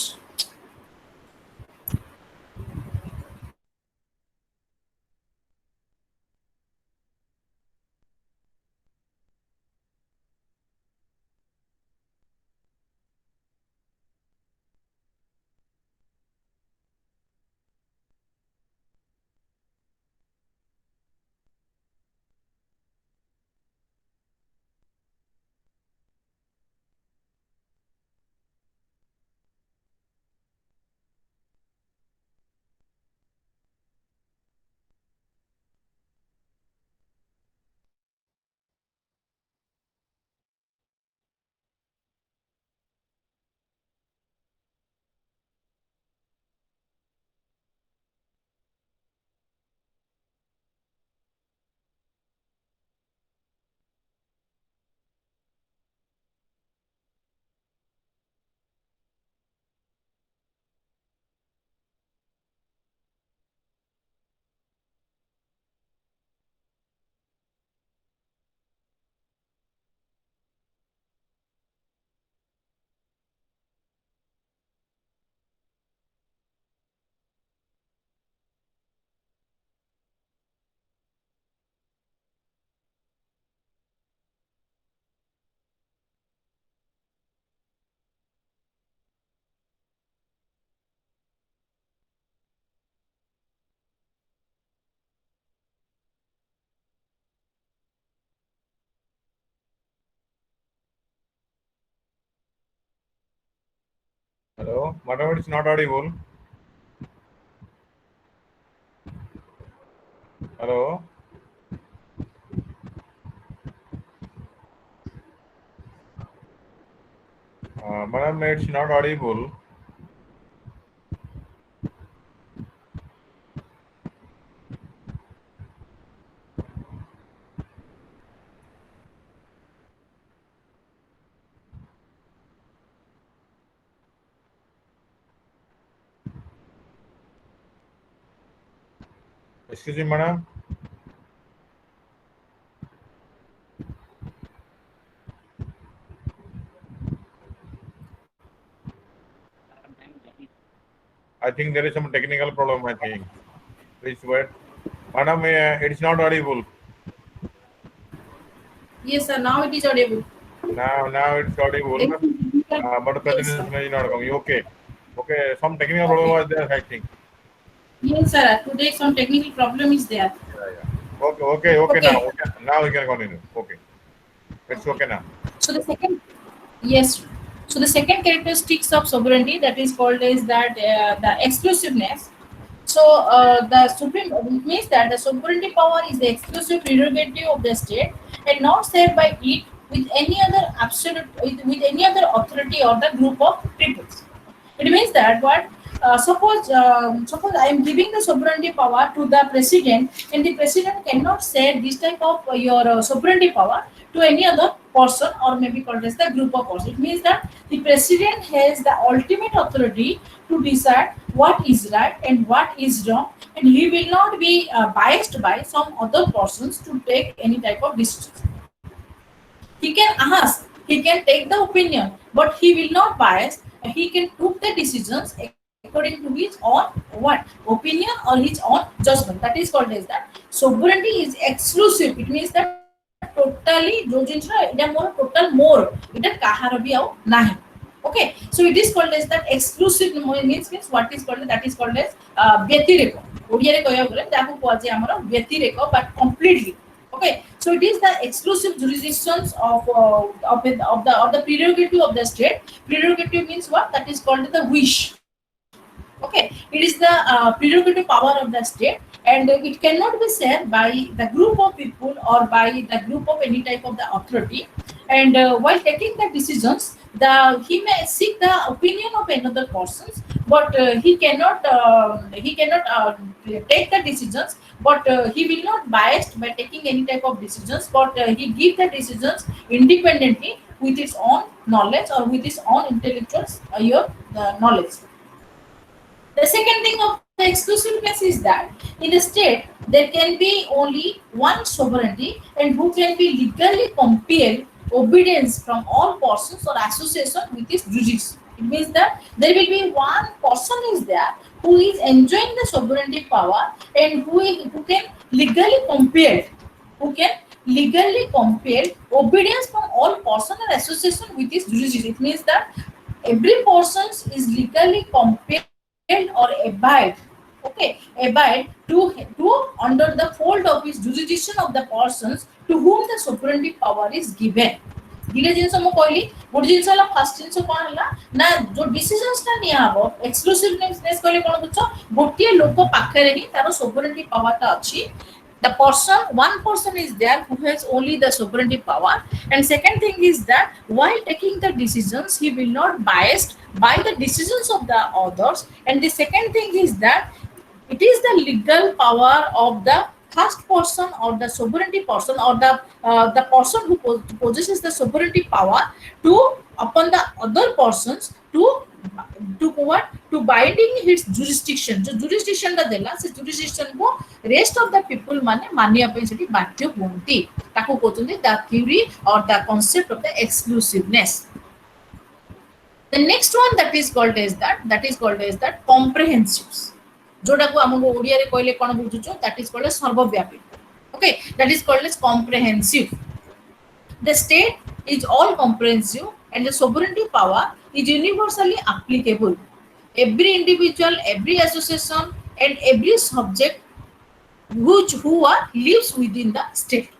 Hello, madam, it's not audible. Hello. Madam, it's not audible. Excuse me, madam. I think there is some technical problem, I think. Please wait. Madam, it's not audible. Yes, sir. Now it is audible. Now it's audible. But presentation is not coming. Okay. Okay, some technical problem was there, I think. Yes, sir. Today some technical problem is there. Yeah. Okay. Now, now we can continue. Okay. It's okay now. So the second, yes. So the second characteristics of sovereignty that is called is that the exclusiveness. So the supreme it means that the sovereignty power is the exclusive prerogative of the state and not shared by it with any other with any other authority or the group of peoples. It means that what suppose I am giving the sovereignty power to the president, and the president cannot share this type of your sovereignty power to any other person or maybe called as the group of person. It means that the president has the ultimate authority to decide what is right and what is wrong, and he will not be biased by some other persons to take any type of decisions. He can ask, he can take the opinion, but he will not bias. He can took the decisions according to his own what opinion or his own judgment. That is called as that. Sovereignty is exclusive. It means that totally जो जिनिस इटा मोर total मोर इटा काहार भी आउ नाही. Okay, so it is called as that exclusive means what is called that is called as व्यतिरेक. ओडिया रे कहया गले ताकू कोआ जे हमर व्यतिरेक but completely. Okay, so it is the exclusive jurisdictions of the prerogative of the state. Prerogative means what? That is called the wish. Okay, it is the prerogative power of the state, and it cannot be shared by the group of people or by the group of any type of the authority. And while taking the decisions, he may seek the opinion of another persons, but he cannot take the decisions, but he will not biased by taking any type of decisions, but he give the decisions independently with his own knowledge or with his own intellectual knowledge. The second thing of the exclusiveness is that in a state there can be only one sovereignty and who can be legally compel obedience from all persons or association with his jurisdiction. It means that there will be one person is there who is enjoying the sovereignty power and who can legally compel who can legally compel obedience from all person or association with his jurisdiction. It means that every person is legally compelled or abide to under the fold of his jurisdiction of the persons to whom the sovereignty power is given. धीरे जिनस मु कहली गोटे जिनस हला first जिनस कोन हला ना जो decisions ता निया हबो एक्सक्लूसिवनेस कहले कोन बुझछ गोटे लोक पाखरे ही तारो सोवरेनिटी पावर ता अछि. The person, one person is there who has only the sovereignty power, and second thing is that while taking the decisions he will not biased by the decisions of the others, and the second thing is that it is the legal power of the first person or the sovereignty person or the person who possesses the sovereignty power to upon the other persons to what to binding his jurisdiction. जो jurisdiction दा देला से jurisdiction को rest of the people माने मानिया पे सेठी बाध्य होंती ताको कहउछन्ती the theory or the concept of the exclusiveness. The next one that is called as that comprehensive. जोटा को हमको ओडिया रे कहले कोन बुझुचो that is called as सर्वव्यापी. Okay, that is called as comprehensive. The state is all comprehensive and the sovereignty power is universally applicable. Every individual, every association, and every subject who are lives within the state.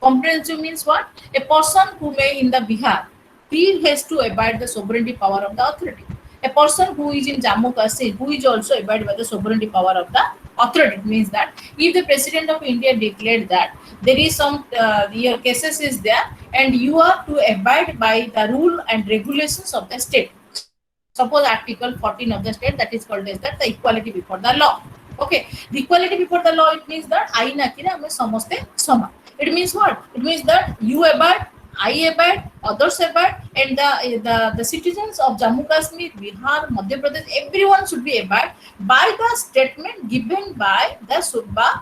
Comprehensive means what? A person who may in the Bihar, he has to abide the sovereignty power of the authority. a person who is in Jammu Kashmir, who is also abide by the sovereignty power of the authority. It means that if the president of India declared that there is some your cases is there and you are to abide by the rule and regulations of the state. Suppose Article 14 of the state, that is called as that the equality before the law. Okay, the equality before the law, it means that ain akire ame samaste saman. It means what? It means that you abide, I abide, others abide, and the citizens of Jammu Kashmir, Bihar, Madhya Pradesh, everyone should be abide by the statement given by the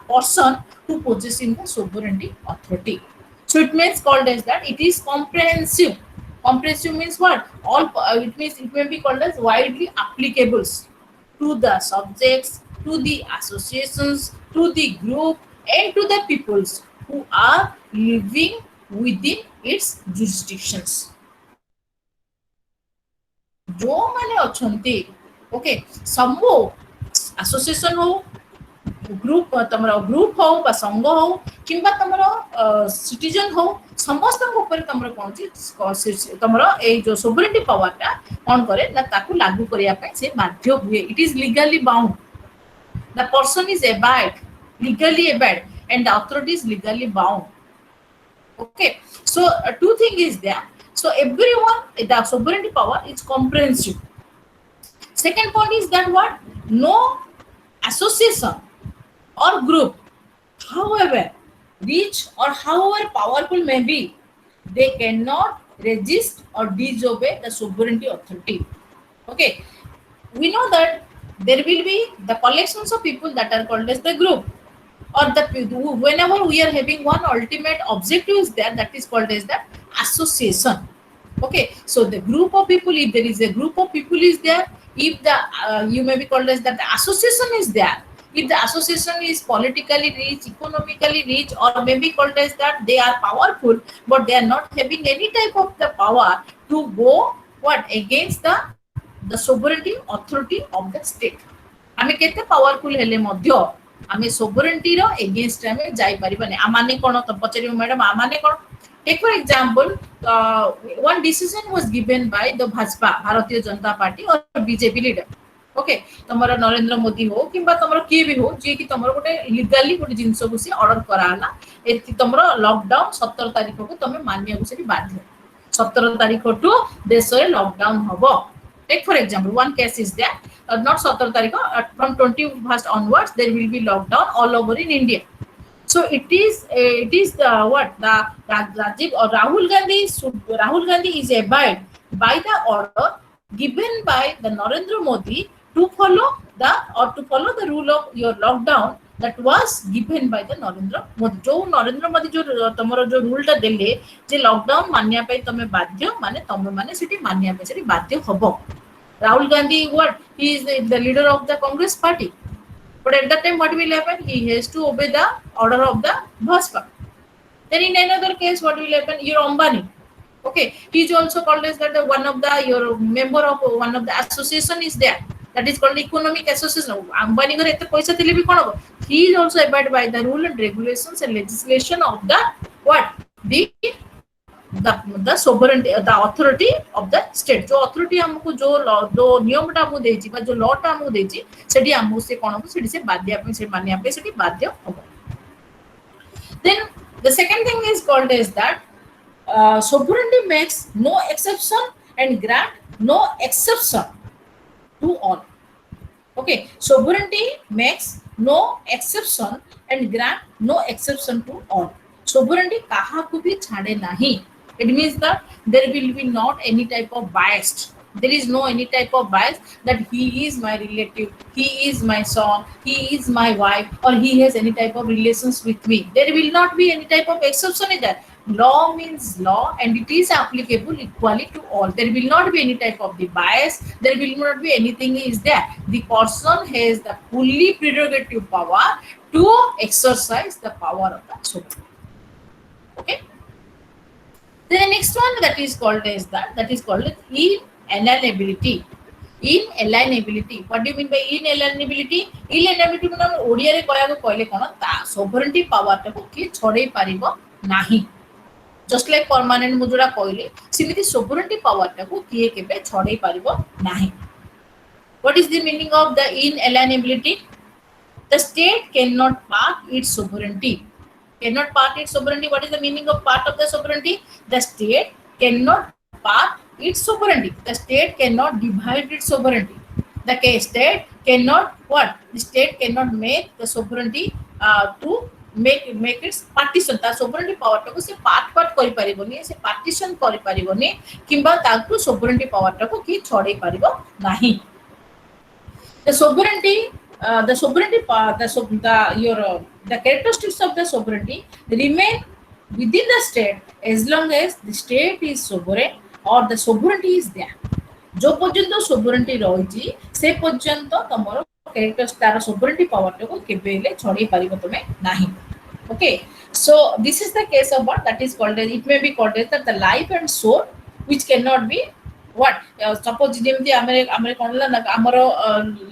person who possessing the sovereignty authority. So it means called as that it is comprehensive. Comprehensive means what? All it means it may be called as widely applicables to the subjects, to the associations, to the group, and to the peoples who are living within its jurisdictions. जो माने अछंती, okay, समूह association हो, group हो बा संघ हो किंबा तमरो citizen हो, समस्त ऊपर तमरो कोन छी तमरो ए जो सोवरेनिटी पावर ता ऑन करे ना ताकू लागू करिया पय से बाध्य हुए. It is legally bound. The person is legally abide, and the authority is legally bound. Okay, so two things is there. So everyone, the sovereignty power is comprehensive. Second point is that what? No association or group, however rich or however powerful may be, they cannot resist or disobey the sovereignty authority. Okay, we know that there will be the collections of people that are called as the group, or the whenever we are having one ultimate objective is there, that is called as the association. Okay, so the group of people, if there is a group of people is there, if the you may be called as that the association is there, if the association is politically rich, economically rich, or maybe called as that they are powerful but they are not having any type of the power to go what against the sovereignty authority of the state. आमे केते powerful हेले मध्य आमे sovereignty रो against आमे जाई परिबने. आ माने कोन तो पचरी madam, आ माने कोन? Take for example, one decision was given by the Bhajpa, Bharatiya Janata Party or BJP leader. Okay, तमरो Narendra Modi हो किंबा तमरो के भी हो जे कि तमरो गोटे लीगली गोटे जिंस को से ऑर्डर कराला एति तमरो लॉकडाउन 17 तारिख को तमे मानिया को से बाध्य. 17 तारिख टू देश रे लॉकडाउन हबो. Take for example, one case is there, not 17 तारिख, from 21st onwards there will be lockdown all over in India. So it is the what the Rajiv or Rahul Gandhi is abide by the order given by the Narendra Modi to follow the rule of your lockdown that was given by the Narendra Modi. जो नरेंद्र मोदी जो तमरो जो rule टा देले जे lockdown मानिया पे तमे बाध्य माने तमे माने सिटी मानिया पे सिटी बाध्य हबो. Rahul Gandhi, what? He is the leader of the Congress party. But at that time, what will happen? He has to obey the order of the Bhajpa. Then in another case, what will happen? Your Ambani. Okay, he is also called as that one of the your member of one of the association is there. That is called economic association. Ambani घर इतना पैसा दिले भी कौन होगा? He is also abide by the rule and regulations and legislation of the what? The sovereignty, the authority of the state. जो authority हमको जो नियम टा हमको देची बा जो law टा हमको देची सेठी हमको से कौन हमको सेठी से बाध्य अपने से मानिया पे सेठी बाध्य होगा. Then the second thing is called as that sovereignty makes no exception and grant no exception to all. Okay, sovereignty makes no exception and grant no exception to all. Sovereignty kaha को भी छाड़े नहीं. It means that there will be not any type of bias. There is no any type of bias that he is my relative, he is my son, he is my wife, or he has any type of relations with me. There will not be any type of exception in that. Law means law and it is applicable equally to all. There will not be any type of the bias. There will not be anything is there. The person has the fully prerogative power to exercise the power of the sovereignty. Okay. Then the next one that is called as that is called inalienability. Inalienability. What do you mean by inalienability? Inalienability मतलब ओडिया रे कहया को कहले कोन ता sovereignty power टा को कि छोड़े पारिबो नाही. Just like permanent मुजुरा कहले सिमिति sovereignty power टा को किए केबे छोड़े पारिबो नाही. What is the meaning of the inalienability? The state cannot part its sovereignty. Cannot part its sovereignty. What is the meaning of part of the sovereignty? The state cannot part its sovereignty. The state cannot divide its sovereignty. The state cannot what? The state cannot make the sovereignty to make its partition. ता sovereignty power टाको से part करि परिबोनी, से partition करि परिबोनी, किंबा ताकू sovereignty power टाको कि छोड़े परिबो नाही. The sovereignty, the characteristics of the sovereignty remain within the state as long as the state is sovereign or the sovereignty is there. जो पर्यंत sovereignty रही से पर्यंत तमरो characters तार sovereignty power को केबेले छड़े पारिबो तमे नाही. Okay, so this is the case of what that is called as, it may be called as the life and soul which cannot be what suppose जेमती आमे कोनला ना हमरो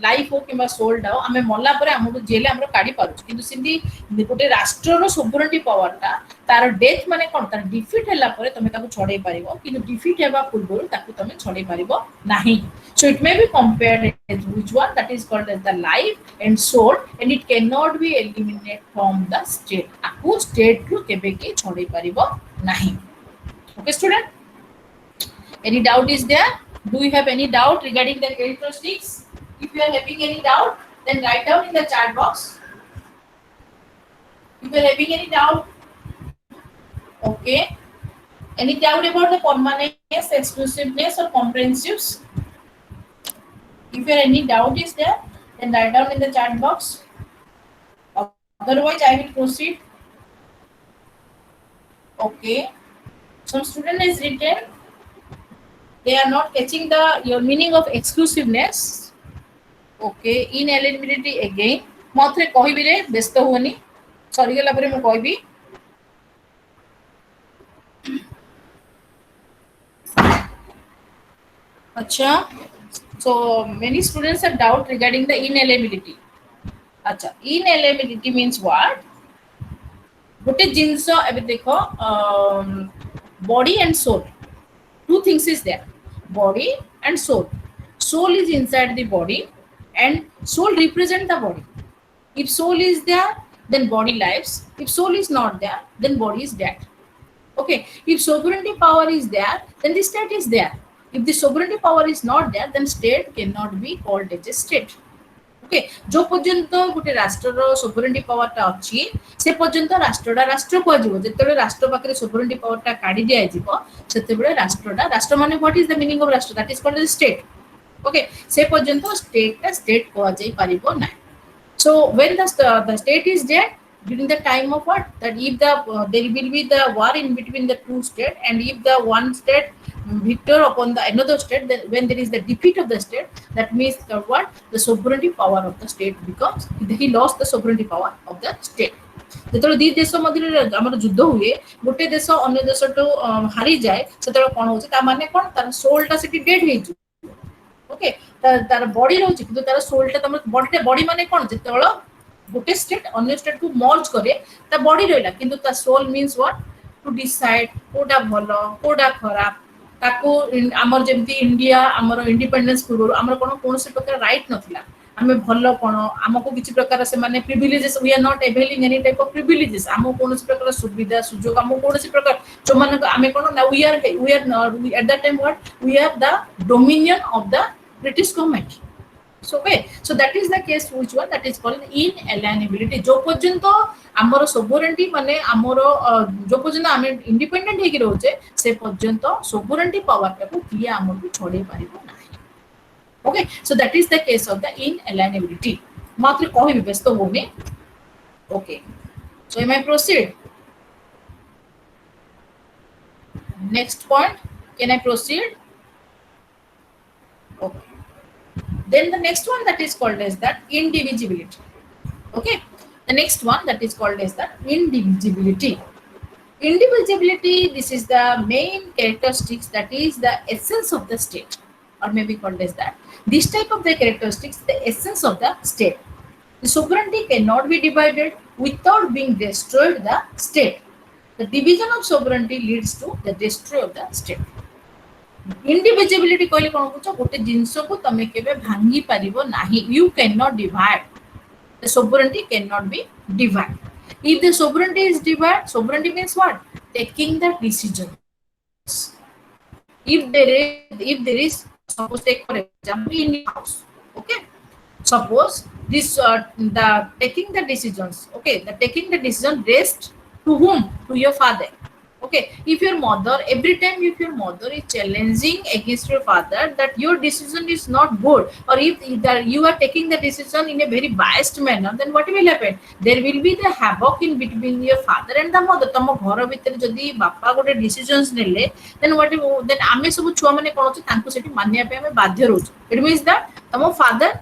लाइफ हो किबा सोल डाओ आमे मल्ला परे हमरो जेले हमरो काडी पारु किंतु सिंधी गोटे राष्ट्र रो सोवरेनिटी पावर ता तार डेथ माने कोन तार डिफीट हैला परे तमे ताको छडे पारिबो किंतु डिफीट हेबा पूर्व ताको तमे छडे पारिबो नाही. So it may be compared as which one that is called as the life and soul and it cannot be eliminated from the state. आकु state ru केबे के छडे पारिबो नाही. Okay student, any doubt is there? Do you have any doubt regarding the characteristics? If you are having any doubt, then write down in the chat box. If you are having any doubt, okay. Any doubt about the permanence, exclusiveness, or comprehensives? If there any doubt is there, then write down in the chat box. Otherwise, I will proceed. Okay. Some student is written. They are not catching your meaning of exclusiveness. Okay, inalienability again. Matre kohibi re besto honi. Sorry gala pare mo kohibi. Acha. So many students have doubt regarding the inalienability. Acha, inalienability means what? Gote jinso ebi dekho body and soul. Two things is there. Body and soul. Soul is inside the body and soul represent the body. If soul is there, then body lives. If soul is not there, then body is dead. Okay. If sovereignty power is there, then the state is there. If the sovereignty power is not there, then state cannot be called as a state. Okay जो पर्यंत गोटे राष्ट्र sovereignty power टा अछि से पर्यंत राष्ट्रडा राष्ट्र को जीवो जेतेबे राष्ट्र पाखरे सोवरेनिटी पावर टा काढी दिया जीवो सेतेबे राष्ट्रडा राष्ट्र माने what is the meaning of राष्ट्र that is called the state okay से पर्यंत स्टेट को जाई परिबो ना so when the state is there during the time of what that if there will be the war in between the two states and if the one state victor upon the another state then when there is the defeat of the state that means what the sovereignty power of the state becomes he lost the sovereignty power of the state जेतले दी देश मध्य हमर युद्ध हुए गोटे देश अन्य देश तो हारी जाए सेतले कोन होची ता माने कोन तार सोल टा सिटी डेड हे ओके तार बॉडी रहउची किंतु तार सोल टा तम बॉडी माने कोन जेतले गोटे स्टेट अन्य स्टेट को मर्ज करे ता बॉडी रहला किंतु ता soul means what to decide कोडा भलो कोडा खराब ताको हमर जेमती इंडिया हमर इंडिपेंडेंस पूर्व हमर कोनो कोनसे प्रकार राइट नथिला हमें भलो कोनो हमको किछि प्रकार से माने privileges we are not availing any type of privileges हमको कोनसे प्रकार सुविधा सुयोग हमको कोनसे प्रकार जो माने हमें कोनो ना we are at that time what we have the dominion of the British government so okay so that is the case which one that is called inalienability जो पर्यंत हमर सोवरेनिटी माने हमर जो पर्यंत हम इंडिपेंडेंट हे कि रहउचे से पर्यंत सोवरेनिटी पावर को किए हमर को छोड़े पारिबो नाही okay so that is the case of the inalienability मात्र कहि व्यस्त होने okay so I may proceed next point can I proceed okay then the next one that is called as that indivisibility okay the next one that is called as that indivisibility this is the main characteristics that is the essence of the state or may be called as that this type of the characteristics the essence of the state the sovereignty cannot be divided without being destroyed the state the division of sovereignty leads to the destruction of the state Indivisibility कहले कोन बुझो गोटे जिंस को तमे केबे भांगी परिबो नाही. You cannot divide. The sovereignty cannot be divided. If the sovereignty is divided, sovereignty means what? Taking the decisions. If there is suppose take for example in your house, okay, suppose this the taking the decisions, okay, the taking the decision rests to whom? To your father. Okay, if your mother, every time if your mother is challenging against your father that your decision is not good, or if that you are taking the decision in a very biased manner, then what will happen? There will be the havoc in between your father and the mother. तम घर भितर जदि बापा गोटे decisions नेले, then what then आमे सब छुआ माने कोन अछि तांको सेठी मानिया पे आमे बाध्य रहउछ. It means that तम father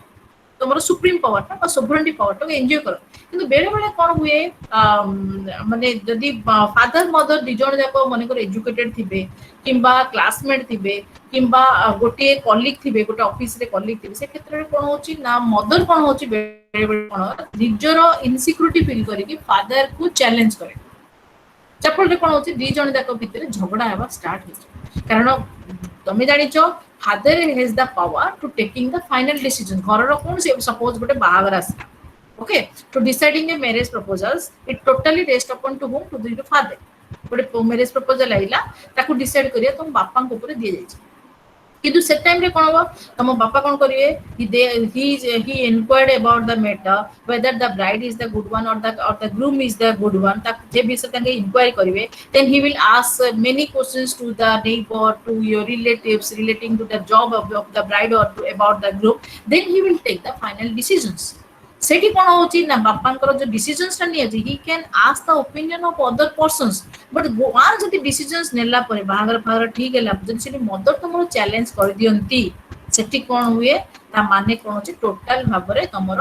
তোমার সুপ্রিম পাওয়ারটা বা সোভরেন্টি পাওয়ারটাকে এনজয় করো, কিন্তু বেলে বেলে কোন হুয়ে মানে যদি ফাদার মদর ଦି ଜଣ ଯାକ ମନେକର ଏଜୁକେଟେଡ ଥିବେ କିମ୍ବା କ୍ଲାସମେଟ ଥିବେ କିମ୍ବା ଗୋଟିଏ କଲିଗ ଥିବେ, ଗୋଟେ ଅଫିସରେ କଲିଗ ଥିବେ, ସେ କ୍ଷେତ୍ରରେ କଣ ହଉଛି ନା ମଦର କଣ ହଉଛି ବେଳେ ବେଳେ କଣ ନିଜର ଇନସିକ୍ୟୁରିଟି ଫିଲ୍ କରିକି ଫାଦର କୁ ଚ୍ୟାଲେଞ୍ଜ କରେ. ଯାଫଳରେ କଣ ହଉଛି ଦି ଜଣ ଯାକ ଭିତରେ ଝଗଡା ହେବା ଷ୍ଟାର୍ଟ ହେଇଯିବ. କାରଣ ତମେ ଜାଣିଛ father has the power to taking the final decision. ଘରର କୌଣସି suppose ଗୋଟେ ବାହାଘର ଆସିଲା, okay, to deciding a marriage proposals, it totally rests upon to whom? To the father. ଗୋଟେ ମ୍ୟାରେଜ ପ୍ରପୋଜାଲ ଆଇଲା, ତାକୁ ଡିସାଇଡ କରିବା ତମ ବାପାଙ୍କ ଉପରେ ଦିଆଯାଇଛି. କିନ୍ତୁ ସେ ଟାଇମରେ କଣ ହବ, ତମ ବାପା କଣ କରିବେ, he inquired about the matter whether the bride is the good one or the groom is the good one. ଯେ ବିଷୟ ତାଙ୍କେ inquiry କରିବେ, then he will ask many questions to the neighbor, to your relatives relating to the job of the bride or about the groom. Then he will take the final decisions. ସେଠି କଣ ହଉଛି ନା ବାପାଙ୍କର ଯୋଉ decisions ଟା ନିଆଯାଉଛି, he can ask the opinion of other persons, but one ଯଦି decisions ନେଲା ପରେ ବାହାଘର ଫାହାଘର ଠିକ ହେଲା, ଯଦି ସେଠି ମଦର ତମର ଚ୍ୟାଲେଞ୍ଜ କରିଦିଅନ୍ତି, ସେଠି କଣ ହୁଏ, ତା ମାନେ କଣ ହଉଛି ଟୋଟାଲ ଭାବରେ ତମର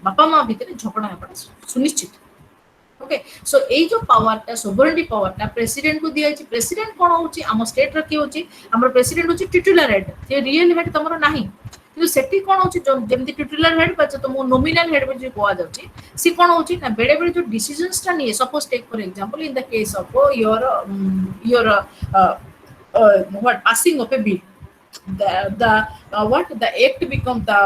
ବାପା ମା ଭିତରେ ଝଗଡା ହେବାଟା ସୁନିଶ୍ଚିତ. ଓକେ, ସୋ ଏଇ ଯୋଉ ପାୱାରଟା ସୋଭରେଣ୍ଟି ପାୱାରଟା ପ୍ରେସିଡେଣ୍ଟ କୁ ଦିଆଯାଇଛି. ପ୍ରେସିଡେଣ୍ଟ କଣ ହଉଛି, ଆମ ଷ୍ଟେଟର କିଏ ହଉଛି, ଆମର ପ୍ରେସିଡେଣ୍ଟ ହଉଛି ଟିଟୁଲାର ହେଡ୍, ସେ ରିଏଲ ହେଡ୍ ତମର ନାହିଁ. କିନ୍ତୁ ସେଠି କଣ ହଉଛି ଯେମିତି ଟିଟୁଲାର ହେଡ୍ ବା ତମକୁ ନୋମିନାଲ ହେଡ୍ ବୋଲି ଯୋଉ କୁହାଯାଉଛି, ସେ କଣ ହଉଛି ନା ବେଳେ ବେଳେ ଯୋଉ ଡିସିଜନ୍ସଟା ନିଏ, suppose take for example in the case of your what passing of a bill, the act become the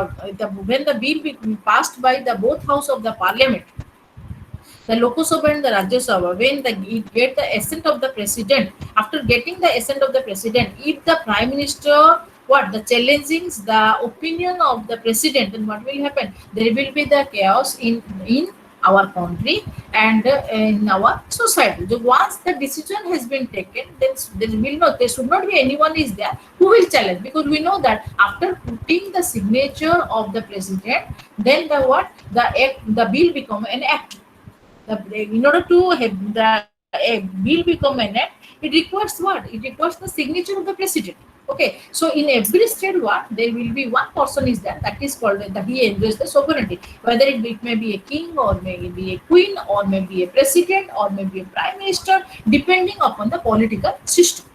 when the bill be passed by the both house of the parliament, the Lok Sabha and the Rajya Sabha, when it get the assent of the president, after getting the assent of the president, if the prime minister what the challenging the opinion of the president, then what will happen? There will be the chaos in our country and in our society. So once the decision has been taken, then there should not be anyone is there who will challenge, because we know that after putting the signature of the president, then the bill become an act. In order to have a bill become an act, it requires what? It requires the signature of the president. Okay, so in every state, what there will be one person is there that is called that he enjoys the sovereignty. Whether it may be a king or may be a queen or may be a president or may be a prime minister, depending upon the political system.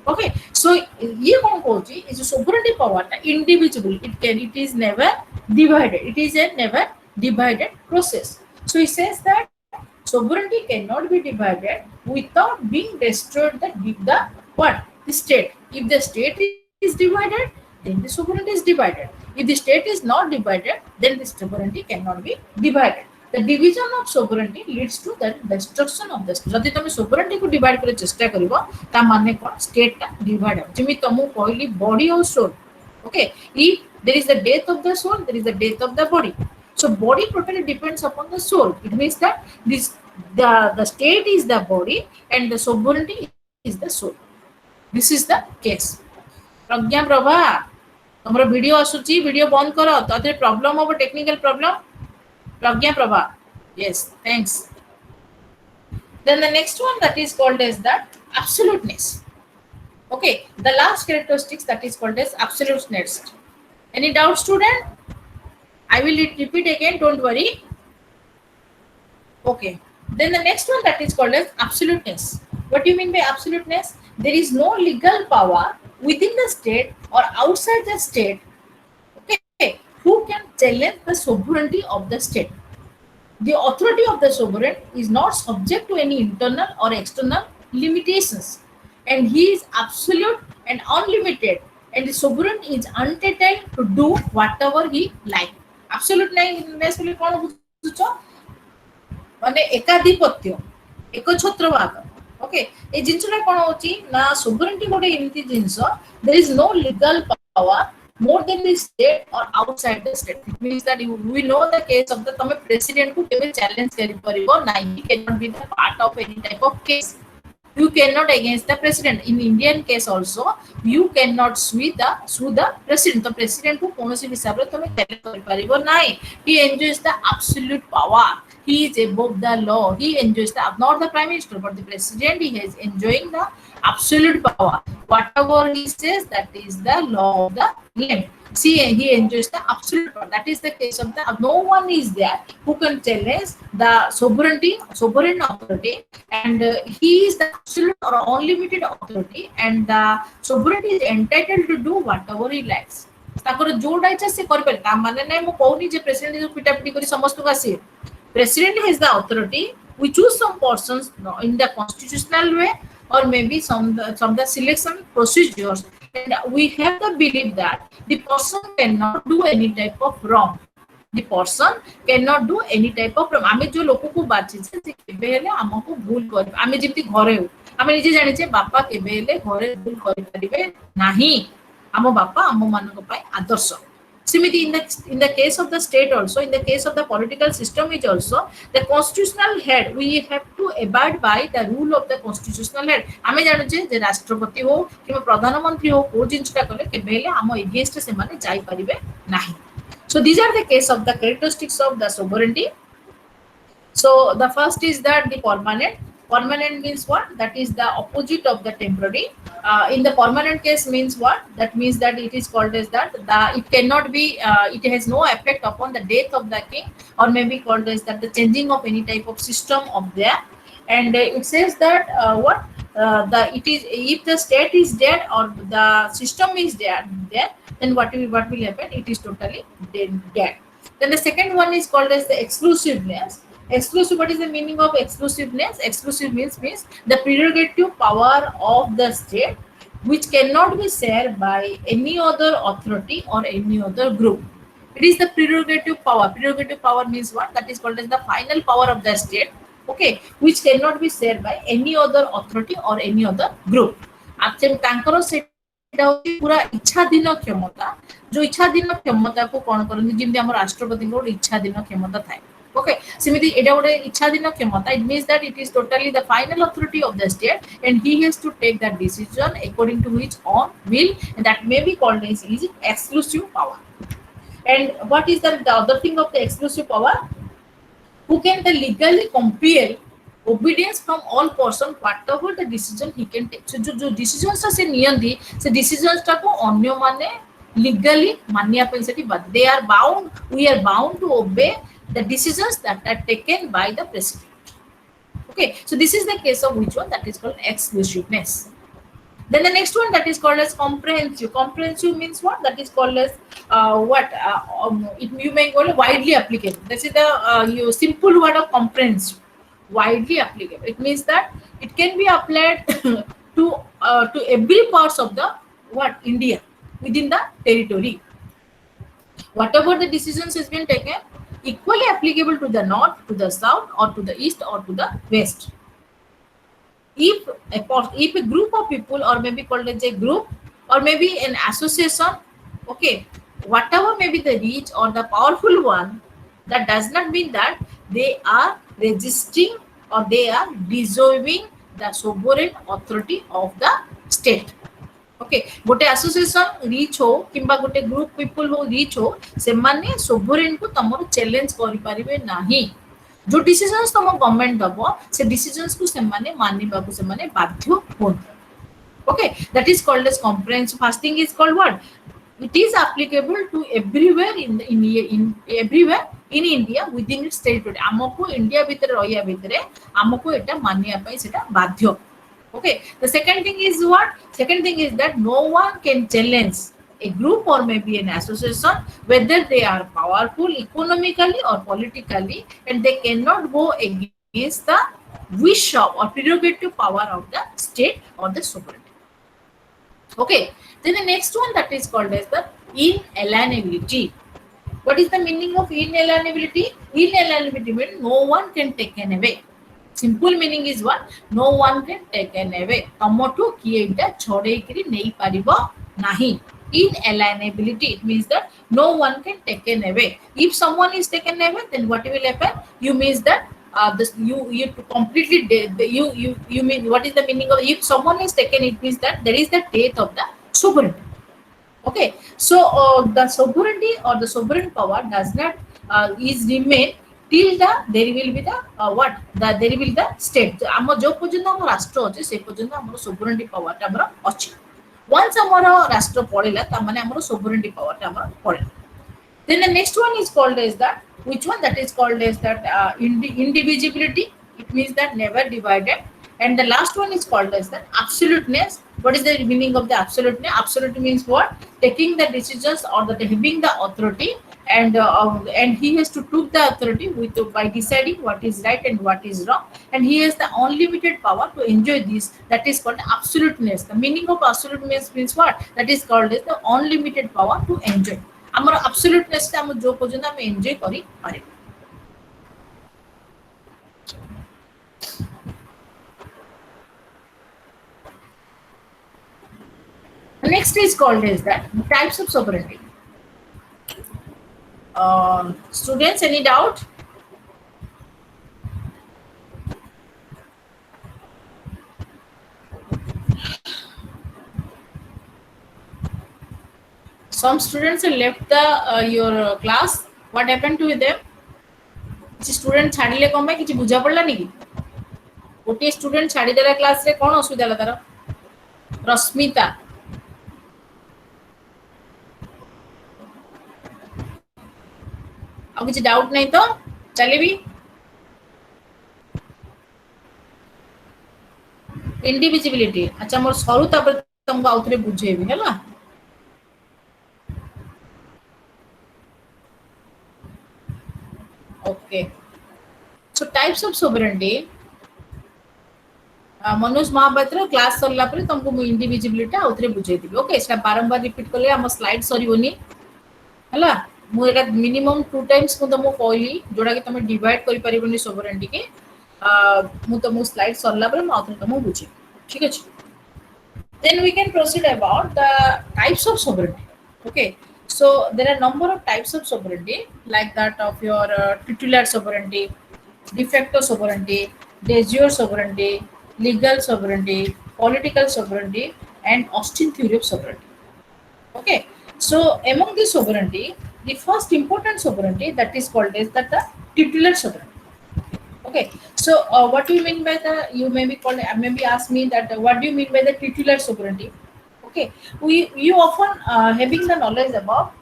Okay, so ये कौन कहूँ is a sovereignty power indivisible. It is never divided. It is a never divided process. So he says that sovereignty cannot be divided without being destroyed the what? The state. If the state is divided, then the sovereignty is divided. If the state is not divided, then the sovereignty cannot be divided. The division of sovereignty leads to the destruction of the state. जदि तुम sovereignty को divide करे चेष्टा करिवो, ता माने कोन state ता divide हो. जिमि तुमु कहली body और soul. Okay, if there is the death of the soul, there is the death of the body. So body totally depends upon the soul. It means that the state is the body and the sovereignty is the soul. This is the case. Pragya Prabha, तुमरो video आसुची, video बंद करो. ताते problem हो, technical problem. Pragya Prabha, yes, thanks. Then the next one that is called as the absoluteness. Okay, the last characteristics that is called as absoluteness. Any doubt, student? I will repeat again, don't worry. Okay, then the next one that is called as absoluteness. What do you mean by absoluteness? There is no legal power within the state or outside the state, okay, who can challenge the sovereignty of the state. The authority of the sovereign is not subject to any internal or external limitations, and he is absolute and unlimited, and the sovereign is entitled to do whatever he like. Absoluteness बोले कौन बुझुछ माने एकाधिपत्य एक छत्रवाद. Okay ए जिंसटा कोन होची ना sovereignty गोटे एमती since there is no legal power more than the state or outside the state. It means that we know the case of the tame president को केवल challenge करि परिबो नाही, he cannot be the part of any type of case. You cannot against the president. In Indian case also, you cannot sue the president. The president को कौन सी हिसाब रे तमे challenge करि परिबो नाही. He enjoys the absolute power. He is above the law. He enjoys the, not the prime minister, but the president. He is enjoying the absolute power. Whatever he says, that is the law of the land. See, he enjoys the absolute power. That is the case of the, no one is there who can challenge the sovereign authority, and he is the absolute or unlimited authority, and the sovereignty is entitled to do whatever he likes. ताकर जोड़ा इच्छा से कर पारे ता माने नै मो कहूनी जे president जो पिटापिटी करी समस्त को आसी. President has the authority. We choose some persons in the constitutional way, or maybe some the selection procedures, and we have the belief that the person cannot do any type of wrong. The person cannot do any type of wrong. आमे जो लोगों को बाची से केबे हेले हमको भूल कर आमे जेमती घरे हो आमे निजे जानि छे बापा केबे हेले घरे भूल करि परिबे नाही. आमो बापा आमो मानको पाई आदर्श. Similarly, in the case of the state also, in the case of the political system is also, the constitutional head, we have to abide by the rule of the constitutional head. आमे जानु जे जे राष्ट्रपति हो कि प्रधानमंत्री हो को जिंसटा कले केबेले हम अगेंस्ट से माने जाई परिबे नाही. So these are the case of the characteristics of the sovereignty. So the first is that the permanent. Permanent means what? That is the opposite of the temporary. In the permanent case means what? That means that it is called as that it cannot be, it has no effect upon the death of the king, or maybe called as that the changing of any type of system of there. And it says that it is, if the state is dead or the system is dead, then what will happen? It is totally dead. Then the second one is called as the exclusiveness. Exclusive, what is the meaning of exclusiveness? Exclusive means the prerogative power of the state which cannot be shared by any other authority or any other group. It is the prerogative power. Prerogative power means what? That is called as the final power of the state, okay, which cannot be shared by any other authority or any other group. तांकर सेटा होची पूरा इच्छाधीन क्षमता. जो इच्छाधीन क्षमता को कोन करन जेमि हमर राष्ट्रपति को इच्छाधीन क्षमता थाए. Okay, similarly, it means that it is totally the final authority of the state, and he has to take that decision according to his own will, and that may be called as exclusive power. And what is the other thing of the exclusive power? Who can legally compel obedience from all person whatever the decision he can take. So जो decisions से नियंती से decisions टा को अन्य माने legally मानिया पे सेठी बात. They are bound. We are bound to obey the decisions that are taken by the president. Okay, so this is the case of which one? That is called exclusiveness. Then the next one, that is called as comprehensive. Comprehensive means what? That is called as you may call it widely applicable. This is the simple word of comprehensive. Widely applicable. It means that it can be applied to every parts of the India within the territory. Whatever the decisions has been taken, equally applicable to the north, to the south, or to the east, or to the west. If a group of people, or maybe called as a group, or maybe an association, okay, whatever may be the rich or the powerful one, that does not mean that they are resisting or they are dissolving the sovereign authority of the state. Okay गोटे association reach हो किंबा गोटे group people हो reach हो से माने sovereign को तमरो challenge करि परिबे नाही. जो डिसीजंस तम गवर्नमेंट दबो से डिसीजंस को से माने मानिबा को से माने बाध्य होन. Okay that is called as comprehensive. First thing is called what? It is applicable to everywhere in everywhere in India within its territory. हमको इंडिया भीतर रहिया भीतर हमको एटा मानिया पई सेटा बाध्य. Okay, the second thing is what? Second thing is that no one can challenge a group or maybe an association whether they are powerful economically or politically, and they cannot go against the wish of or prerogative power of the state or the sovereignty. Okay. Then the next one that is called as the inalienability. What is the meaning of inalienability? Inalienability means no one can take an away. Simple meaning is what? No one can take an away. Tomato kieta chodeikiri nei paribo nahi. Inalienability, it means that no one can take an away. If someone is taken away, then what will happen? You means that this you completely you mean what is the meaning of if someone is taken? It means that there is the death of the sovereignty. Okay, so the sovereignty or the sovereign power does not is remain till the there will be the what the there will the state ଆମ जो पर्यंत ଆମ ରାଷ୍ଟ୍ର ଅଛି ସେ पर्यंत ଆମର sovereignty power ଟା ଆମର ଅଛି. Once ଆମର ରାଷ୍ଟ୍ର ପଳେଇଲା ତା ମାନେ ଆମର sovereignty power ଟା ଆମର ପଳେଇଲା. Then the next one is called as that which one that is called as that indivisibility. It means that never divided. And the last one is called as that absoluteness. What is the meaning of the absoluteness? Absolute means what? Taking the decisions or the having the authority, and he has to took the authority with by deciding what is right and what is wrong, and he has the unlimited power to enjoy this. That is called absoluteness. The meaning of absoluteness means what? That is called as the unlimited power to enjoy. ଆମର absoluteness ଟା ଆମ जो ପର୍ଯ୍ୟନ୍ତ ଆମେ enjoy କରି ପାରିବା. Next is called as that types of sovereignty. Students, any doubt? Some students have left the your class. What happened to them? କିଛି student ଛାଡ଼ିଲେ କଣ ପାଇଁ କିଛି ବୁଝା ପଡ଼ିଲାନି କି? ଗୋଟିଏ student ଛାଡ଼ିଦେଲା କ୍ଲାସରେ କଣ ଅସୁବିଧା ହେଲା ତାର? ରଶ୍ମିତା. ଆଉ କିଛି ଡାଉଟ୍ ନାହିଁ ତ? ଚାଲିବି. Indivisibility. अच्छा मोर सरू तापर तुमको आउथरे बुझेबी हैला. Okay. So types of sovereignty. Manoj Mahapatra class सरला पर तुमको मु इंडिविजिबिलिटी आउथरे बुझेई दिबी. ओके, सेटा बारंबार रिपीट करले हम स्लाइड सरीबोनी हैला. मु एटा मिनिमम 2 टाइम्स मु तुमको कहली जोडा कि तुम डिवाइड करि परिबोनी सोवरेंटी के मु तुमको स्लाइड सरला पर मु आउथरे तुमको बुझे. ठीक अछि. Then we can proceed about the types of sovereignty. Okay, so there are number of types of sovereignty like that of your titular sovereignty, de facto sovereignty, de jure sovereignty, legal sovereignty, political sovereignty, and Austin theory of sovereignty. Okay, so among the sovereignty, the first important sovereignty that is called is that the titular sovereignty. Okay, so what do you mean by the? You may be called. Maybe ask me that. What do you mean by the titular sovereignty? Okay, you often having the knowledge about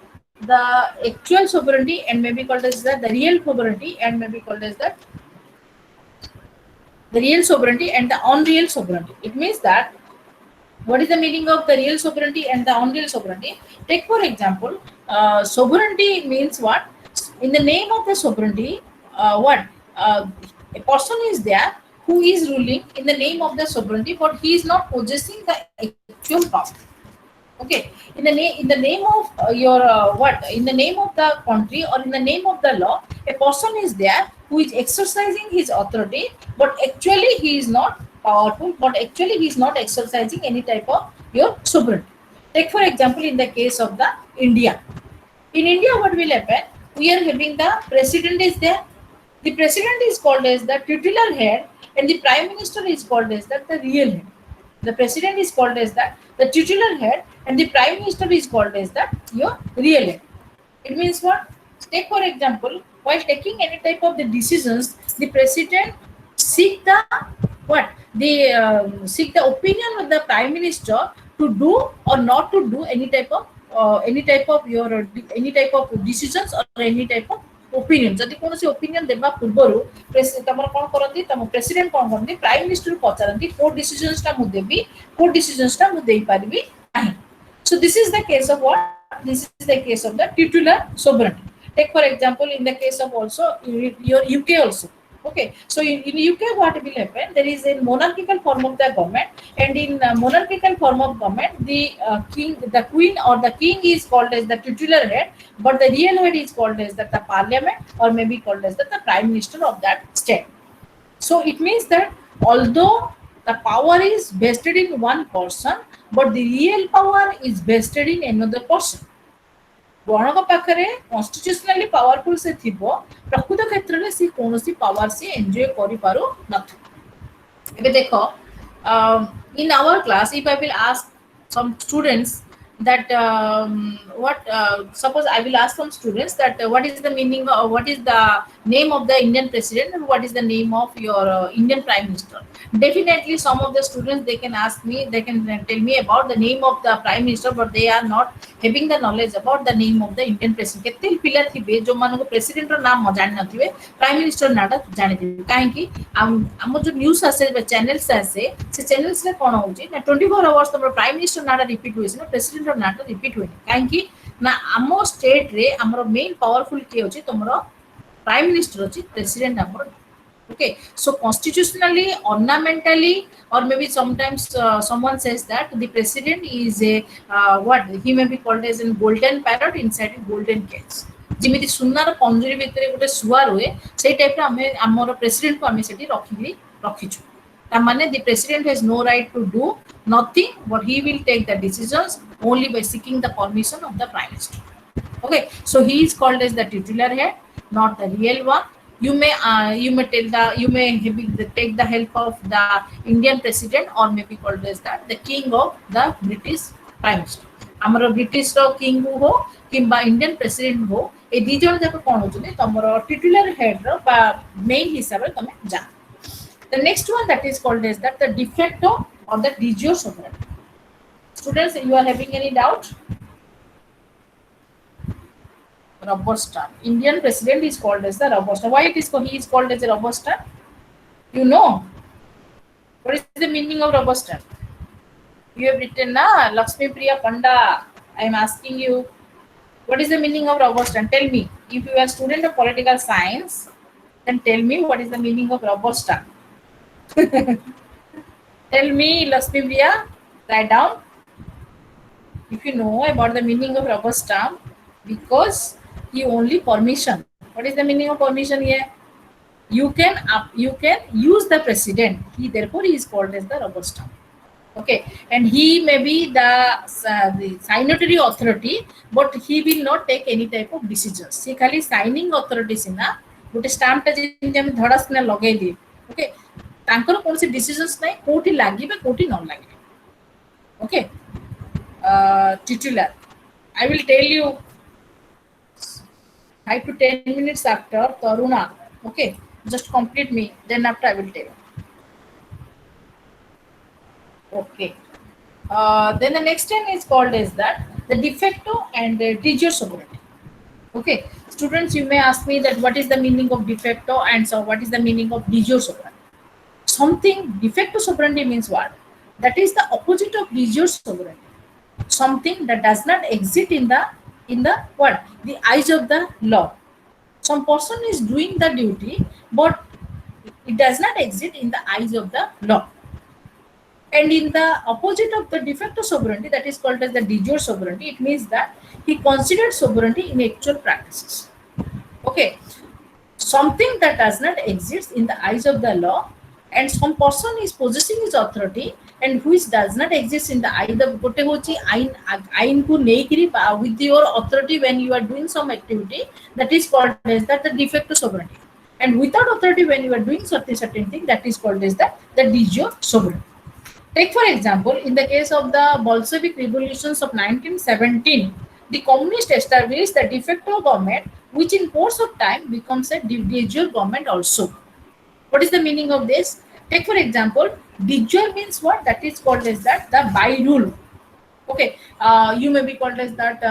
the actual sovereignty and may be called as the real sovereignty and may be called as the real sovereignty and the unreal sovereignty. It means that what is the meaning of the real sovereignty and the unreal sovereignty? Take for example, sovereignty means what? In the name of the sovereignty, what? A person is there who is ruling in the name of the sovereignty, but he is not possessing the actual power. Okay, in the name of your what? In the name of the country or in the name of the law, a person is there who is exercising his authority, but actually he is not powerful. But actually he is not exercising any type of your sovereignty. Take for example, in the case of the India. In India, what will happen? We are having the president is there. The president is called as the titular head, and the prime minister is called as the real head. The president is called as the titular head, and the prime minister is called as your real head. It means what? Take for example, while taking any type of the decisions, the president seek the what? Seek the opinion of the prime minister to do or not to do any type of your any type of decisions or any type of opinion. जदि कोनोसी opinion देबा पूर्वरु तमर कोन करंती तम president कोन करंती prime minister को पचारंती को decisions ता मु देबी को डिसीजंस ता मु देई पारबी नाही. So this is the case of what? This is the case of the titular sovereignty. Take for example, in the case of also your UK also. Okay, so in UK, what will happen? There is a monarchical form of the government, and in monarchical form of government, the queen or the king is called as the titular head, but the real head is called as the parliament, or maybe called as the prime minister of that state. So it means that although the power is vested in one person, but the real power is vested in another person. ଗଣଙ୍କ ପାଖରେ କନଷ୍ଟିଟ୍ୟୁସନାଲି powerful ସେ ଥିବ, ପ୍ରକୃତ କ୍ଷେତ୍ରରେ ସେ କୌଣସି power ସେ enjoy କରିପାରୁ ନଥିବ। ଏବେ ଦେଖ, in our class, if I will ask some students that what suppose I will ask some students that what is the meaning of, what is the name of the Indian president and what is the name of your Indian prime minister. Definitely some of the students, they can ask me, they can tell me about the name of the prime minister, but they are not having the knowledge about the name of the Indian president. କେତେ ପିଲା ଥିବେ जो ମାନଙ୍କୁ president ର ନାମ ଜାଣି ନଥିବେ, prime minister ନାଟା ଜାଣିଥିବେ। କାହିଁକି ଆମ जो न्यूज आसे चैनल्स आसे से चैनल्स रे कोन होउची ना 24 आवर्स तमरो प्राइम मिनिस्टर नाटा रिपीट होइछ ना प्रेसिडेंट रो नाटा रिपीट होइनी। काहेकि ना आमो स्टेट रे हमरो मेन पावरफुल के होची तमरो प्राइम मिनिस्टर होची, प्रेसिडेंट हमरो। Okay, so constitutionally, ornamentally, or maybe sometimes someone says that the president is a what he may be called as a golden parrot inside a golden cage. ଯେମିତି ସୁନାର ପଞ୍ଜୁରୀ ଭିତରେ ଗୋଟେ ଶୁଆ ରୁହେ, ସେଇ ଟାଇପର ଆମେ ଆମର ପ୍ରେସିଡେଣ୍ଟକୁ ଆମେ ସେଠି ରଖିଛୁ। ତାମାନେ the president has no right to do nothing, but he will take the decisions only by seeking the permission of the prime minister. Okay, so he is called as the titular head, not the real one. You may take the help of the Indian president, or may be called as that the king of the British prime minister. ଆମର British ର king हो किंबा Indian president हो, ए दी जण जाक कोन होचने तमरो titular head रो बा main हिसाब रे तमे जा। The next one that is called as that the de facto or the de jure sovereignty. Students, you are having any doubt? Rubber stamp. Indian president is called as the rubber stamp. Why he is called as a rubber stamp? You know what is the meaning of rubber stamp? You have written na Lakshmi Priya Panda. I am asking you, what is the meaning of rubber stamp? Tell me. If you are a student of political science, then tell me what is the meaning of rubber stamp. Tell me, Lakshmi Priya, write down. If you know about the meaning of rubber stamp, because he only permission. What is the meaning of permission here? You can use the president. Therefore he is called as the rubber stamp. Okay, and he may be the signatory authority, but he will not take any type of decisions. See, खाली signing authority सिना गोटे stamp टा जेमि हम धड़ास ना लगे दी। Okay, तांकर कौन सी decisions नहीं, कोठी लागी बे कोठी न लागी। Okay, titular. I will tell you 5 to 10 minutes after Taruna. Okay, just complete me. Then after I will tell you. Okay. Then the next one is called as that the de facto and the de jure sovereignty. Okay, students, you may ask me that what is the meaning of de facto and so what is the meaning of de jure sovereignty. Something de facto sovereignty means what? That is the opposite of de jure sovereignty. Something that does not exist in the what? The eyes of the law. Some person is doing the duty, but it does not exist in the eyes of the law. And in the opposite of the de facto sovereignty, that is called as the de jure sovereignty, it means that he considers sovereignty in actual practices. Okay, something that does not exist in the eyes of the law, and some person is possessing his authority and which does not exist in the eye of gote hochi ain ku neikiri with your authority when you are doing some activity, that is called as that the de facto sovereignty. And without authority when you are doing certain thing, that is called as the de jure sovereignty. Take for example, in the case of the Bolshevik revolutions of 1917, the communists established the de facto government, which in course of time becomes a de jure government also. What is the meaning of this? Take for example, de jure means what? That is called as that the by rule. Okay, you may be called as that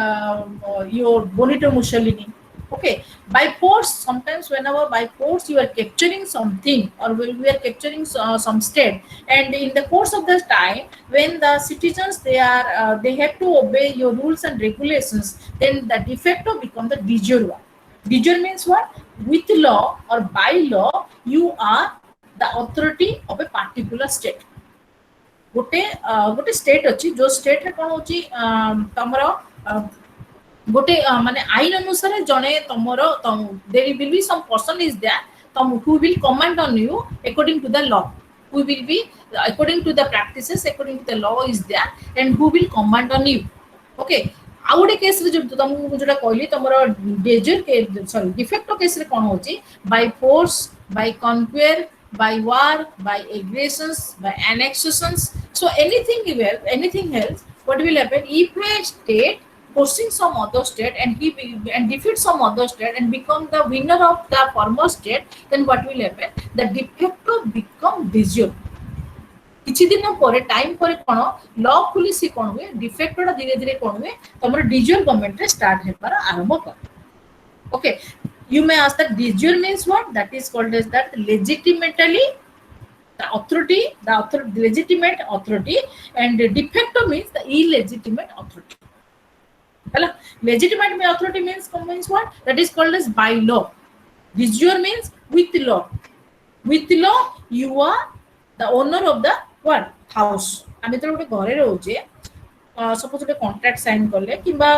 your Bonito Mussolini. Okay, by force, sometimes whenever by force you are capturing something, or when we are capturing some state, and in the course of the time when the citizens they have to obey your rules and regulations, then the de facto become the de jure one. De jure means what? With law or by law, you are the authority of a particular state. गोटे गोटे state अच्छी जो state रे कौन होची तमर गोटे माने आईन अनुसार जने तमर there will be some person is there तम who will command on you according to the law who will be according to the practices according to the law is there and who will command on you. Okay, ଆଉ ଗୋଟେ case ରେ ଯୋଉ ତମକୁ ଯୋଉଟା କହିଲି ତମର ଡେଜର ସରି ଡିଫେକ୍ଟो case ରେ କଣ ହଉଛି by force by conqueror by war, by aggressions, by annexations. So anything else, what will happen if a state forcing some other state and defeat some other state and become the winner of the former state, then what will happen? The de facto become de jure. କିଛି ଦିନ ପରେ time ପରେ କଣ ଲଫୁଲି C କଣ ହୁଏ ଡିଫେକ୍ଟଟା ଧୀରେ ଧୀରେ କଣ ହୁଏ ତମର de jure ଗଭର୍ଣ୍ଣମେଣ୍ଟ ରେ ଷ୍ଟାର୍ଟ ହେବାର ଆରମ୍ଭ କରେ. Okay, you may ask that de jure means what? That is called as that legitimately the authority, legitimate authority, and de facto means the illegitimate authority. Hello, legitimate authority means what? That is called as by law. De jure means with law. With law, you are the owner of the what house. आमे तो गोटे घरे रोचे suppose गोटे contract sign कले किबा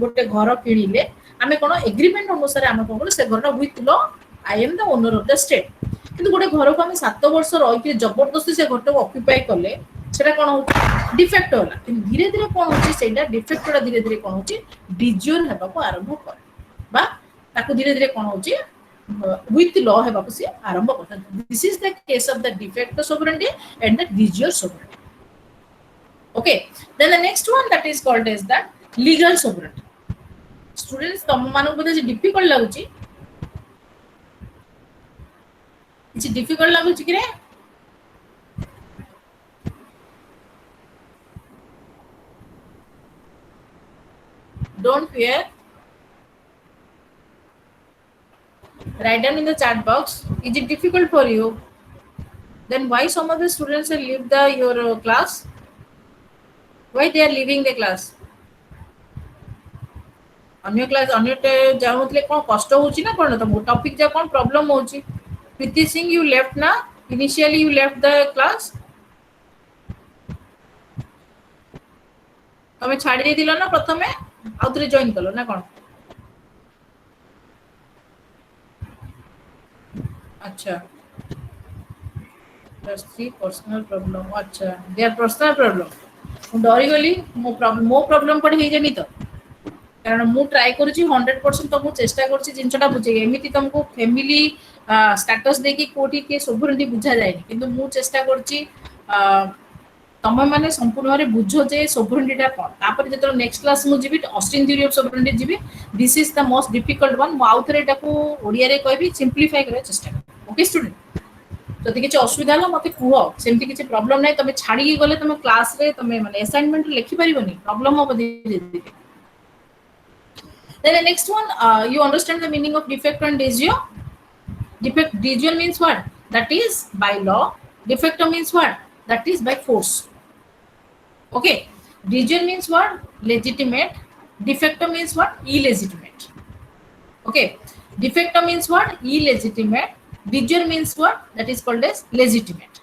गोटे घर किणिले आमे कोन एग्रीमेंट अनुसार आमे कोन से घरटा with law I am the owner of the state किंतु गोटे घर को आमे 7 वर्ष रही के जबरदस्ती से घरटा ऑक्युपाई कले सेटा कोन हो डिफेक्ट होला किंतु धीरे धीरे कोन होची सेटा डिफेक्टटा धीरे धीरे कोन होची डिज्योर हेबा को आरंभ करे बा ताको धीरे धीरे कोन होची with law हेबा को से आरंभ करता. This is the case of the de facto sovereignty and the de jure sovereignty. Okay, then the next one that is called as the legal sovereignty. Students तम मानको बोधे जे डिफिकल्ट लागुची इछि डिफिकल्ट लागुची कि रे don't fear, write down in the chat box. Is it difficult for you? Then why some of the students have leave the your class? Why they are leaving the class? अन्य class अन्य जाउतले कोन कष्ट होची ना कोन त topic जा कोन problem होची. प्रीति Singh you left ना initially you left the class. तमे छाडी दे दिलो ना प्रथमे आउतरे जॉइन कलो ना कोन. अच्छा that's the personal problem. अच्छा their personal problem. मु डरी गली मो प्रॉब्लम पड़ हे जानी तो कारण मु ट्राई करूची 100% तो मु चेष्टा करची जिनछटा बुझे एमिति तुमको फैमिली स्टेटस देखि कोठी के सोभरिटी बुझा जायनी किंतु मु चेष्टा करची तमे माने संपूर्ण रे बुझो जे सोभरिटीटा कोन तापर जेतो नेक्स्ट क्लास मु जीबी ऑस्टिन थ्योरी ऑफ सोभरिटी जीबी this is the most difficult one मु आउथरे टाको ओडिया रे कहबी सिंपलीफाई करे चेष्टा कर. ओके स्टूडेंट जदि किसी असुविधा होला मते कुह सेमति किसी प्रॉब्लम नै तमे छाडी गले तमे क्लास रे तमे माने असाइनमेंट लिखि परिबोनी प्रॉब्लम हो धीरे धीरे. Then the next one, you understand the meaning of de facto and de jure. De jure means what? That is by law. De facto means what? That is by force. Okay. De jure means what? Legitimate. De facto means what? Illegitimate. Okay. De facto means what? Illegitimate. De jure means what? That is called as legitimate.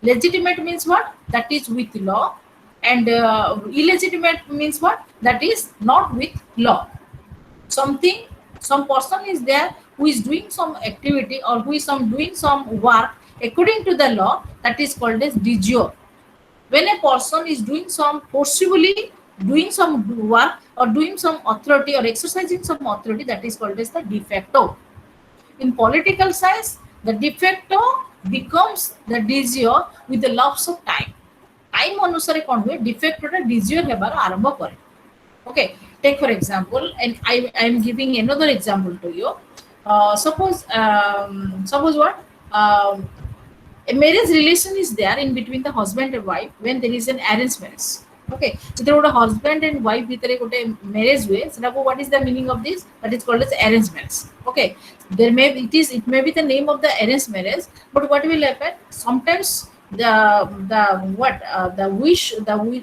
Legitimate means what? That is with law. And illegitimate means what? That is not with law. Some person is there who is doing some activity or who is doing some work according to the law, that is called as de jure. When a person is doing some forcibly doing some work or doing some authority or exercising some authority, that is called as the de facto. In political science, the de facto becomes the de jure with the lapse of time. Time अनुसार कौन हुए de facto टा de jure हेबार आरंभ करे. Okay, take for example, and I am giving another example to you. Suppose what? A marriage relation is there in between the husband and wife when there is an arranged marriage. Okay, so there would a husband and wife bhitere gote marriage way. So what is the meaning of this? That is called as arranged marriage. Okay, it may be the name of the arranged marriage, but what will happen? Sometimes the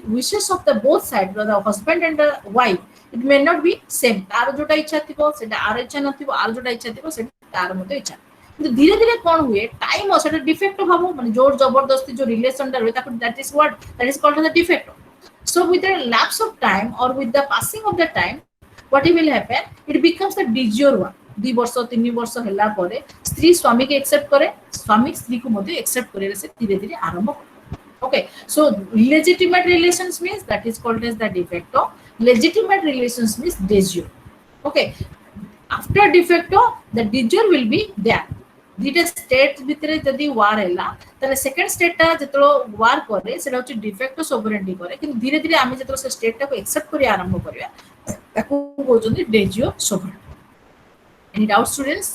wishes of the both sides, the husband and the wife, it may not be same. तार जोटा इच्छा थिबो सेटा are इच्छा नथिबो, are जोटा इच्छा थिबो सेटा तार मते इच्छा। কিন্তু ধীরে ধীরে কোন হুয়ে টাইম সেটা ডিফেক্ট ভাবো মানে জোর জবরদস্তি যে রিলেশনটা রয়ে তাকে that is what that is called the defect. So with the lapse of time or with the passing of the time what will happen, it becomes the digior one। 2 ବର୍ଷ 3 ବର୍ଷ ହେଲା ପରେ ସ୍ତ୍ରୀ ସ୍ୱାମୀকে एक्सेप्ट करे, ସ୍ୱାମୀ ସ୍ତ୍ରୀକୁ ମଧ୍ୟ एक्सेप्ट करे ସେ ଧୀରେ ଧୀରେ ଆରମ୍ଭ करे। Okay, so legitimate relations means that is called as the de facto, legitimate relations means de jure। Okay, after de facto the de jure will be there। দুইটা স্টেট ভিতরে যদি ওয়ার হেলা তাহলে সেকেন্ড স্টেটটা যেতলো ওয়ার করে সেটা হচ্ছে de facto সোভরেন্টি করে, কিন্তু ধীরে ধীরে আমি যেতলো সে স্টেটটাকে एक्सेप्ट করি আরম্ভ করিয়া তাকে বলছেন de jure sovereignty। Any doubt, students?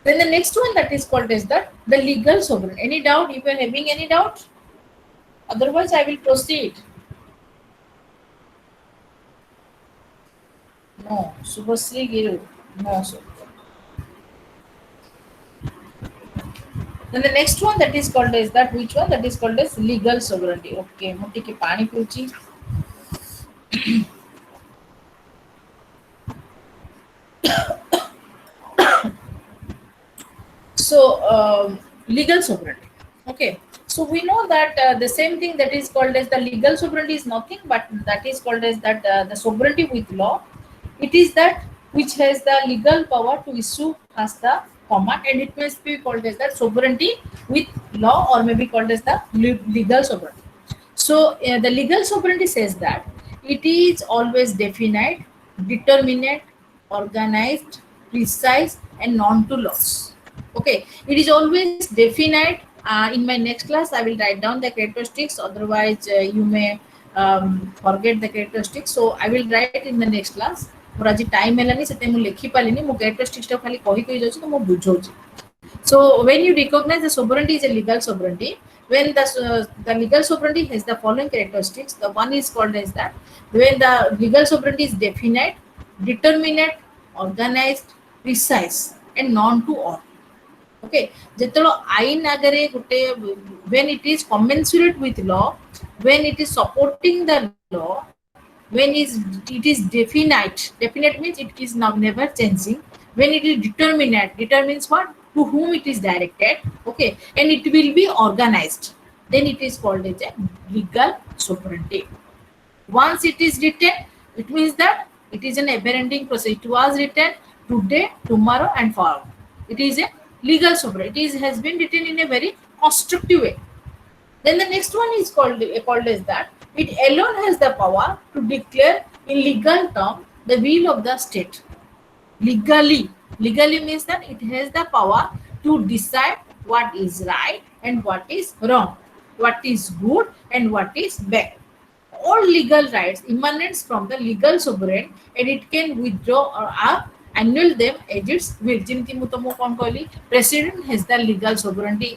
Then the next one that is called as the legal sovereignty। Any doubt? If you are having any doubt, otherwise I will proceed। No, Subhasri Giru, no sir। Then the next one that is called as which one? That is called as legal sovereignty। Okay, ମୁଁ ଟିକେ ପାଣି ପିଉଚି। So legal sovereignty। Okay, so we know that the same thing that is called as the legal sovereignty is nothing but that is called as the sovereignty with law। It is that which has the legal power to issue as the command, and it must be called as that sovereignty with law or may be called as the legal sovereignty। So the legal sovereignty says that it is always definite, determinate, organized, precise and non to laws। Okay, it is always definite। In my next class I will write down the characteristics, otherwise you may forget the characteristics, so I will write in the next class। ମୋର ଆଜି time ହେଲାନି ସେଥିପାଇଁ ମୁଁ ଲେଖି ପାରିଲିନି, ମୁଁ କ୍ୟାରେକ୍ଟରିଷ୍ଟିକ୍ସଟା ଖାଲି କହି ଯାଉଛି ତ ମୁଁ ବୁଝଉଛି। So when you recognize the sovereignty is a legal sovereignty, when the legal sovereignty has the following characteristics, the one is called as that when the legal sovereignty is definite, determinate, organized, precise and non to all। Okay, ଯେତେବେଳେ ଆଇନ ଆଗରେ ଗୋଟେ when it is commensurate with law, when it is supporting the law, when it is definite, definite means it is now never changing, when it is determinate, determines what to whom it is directed, okay, and it will be organized, then it is called as a legal sovereignty। Once it is written, it means that it is an ever-ending process, it was written today, tomorrow and forever, it is a legal sovereignty, it has been written in a very constructive way। Then the next one is called as that it alone has the power to declare in legal term the will of the state। Legally means that it has the power to decide what is right and what is wrong, what is good and what is bad। All legal rights emanates from the legal sovereign and it can withdraw or annul them as its will। ଯେମିତି ମୁଁ ତମକୁ କଣ କହିଲି, president has the legal sovereignty,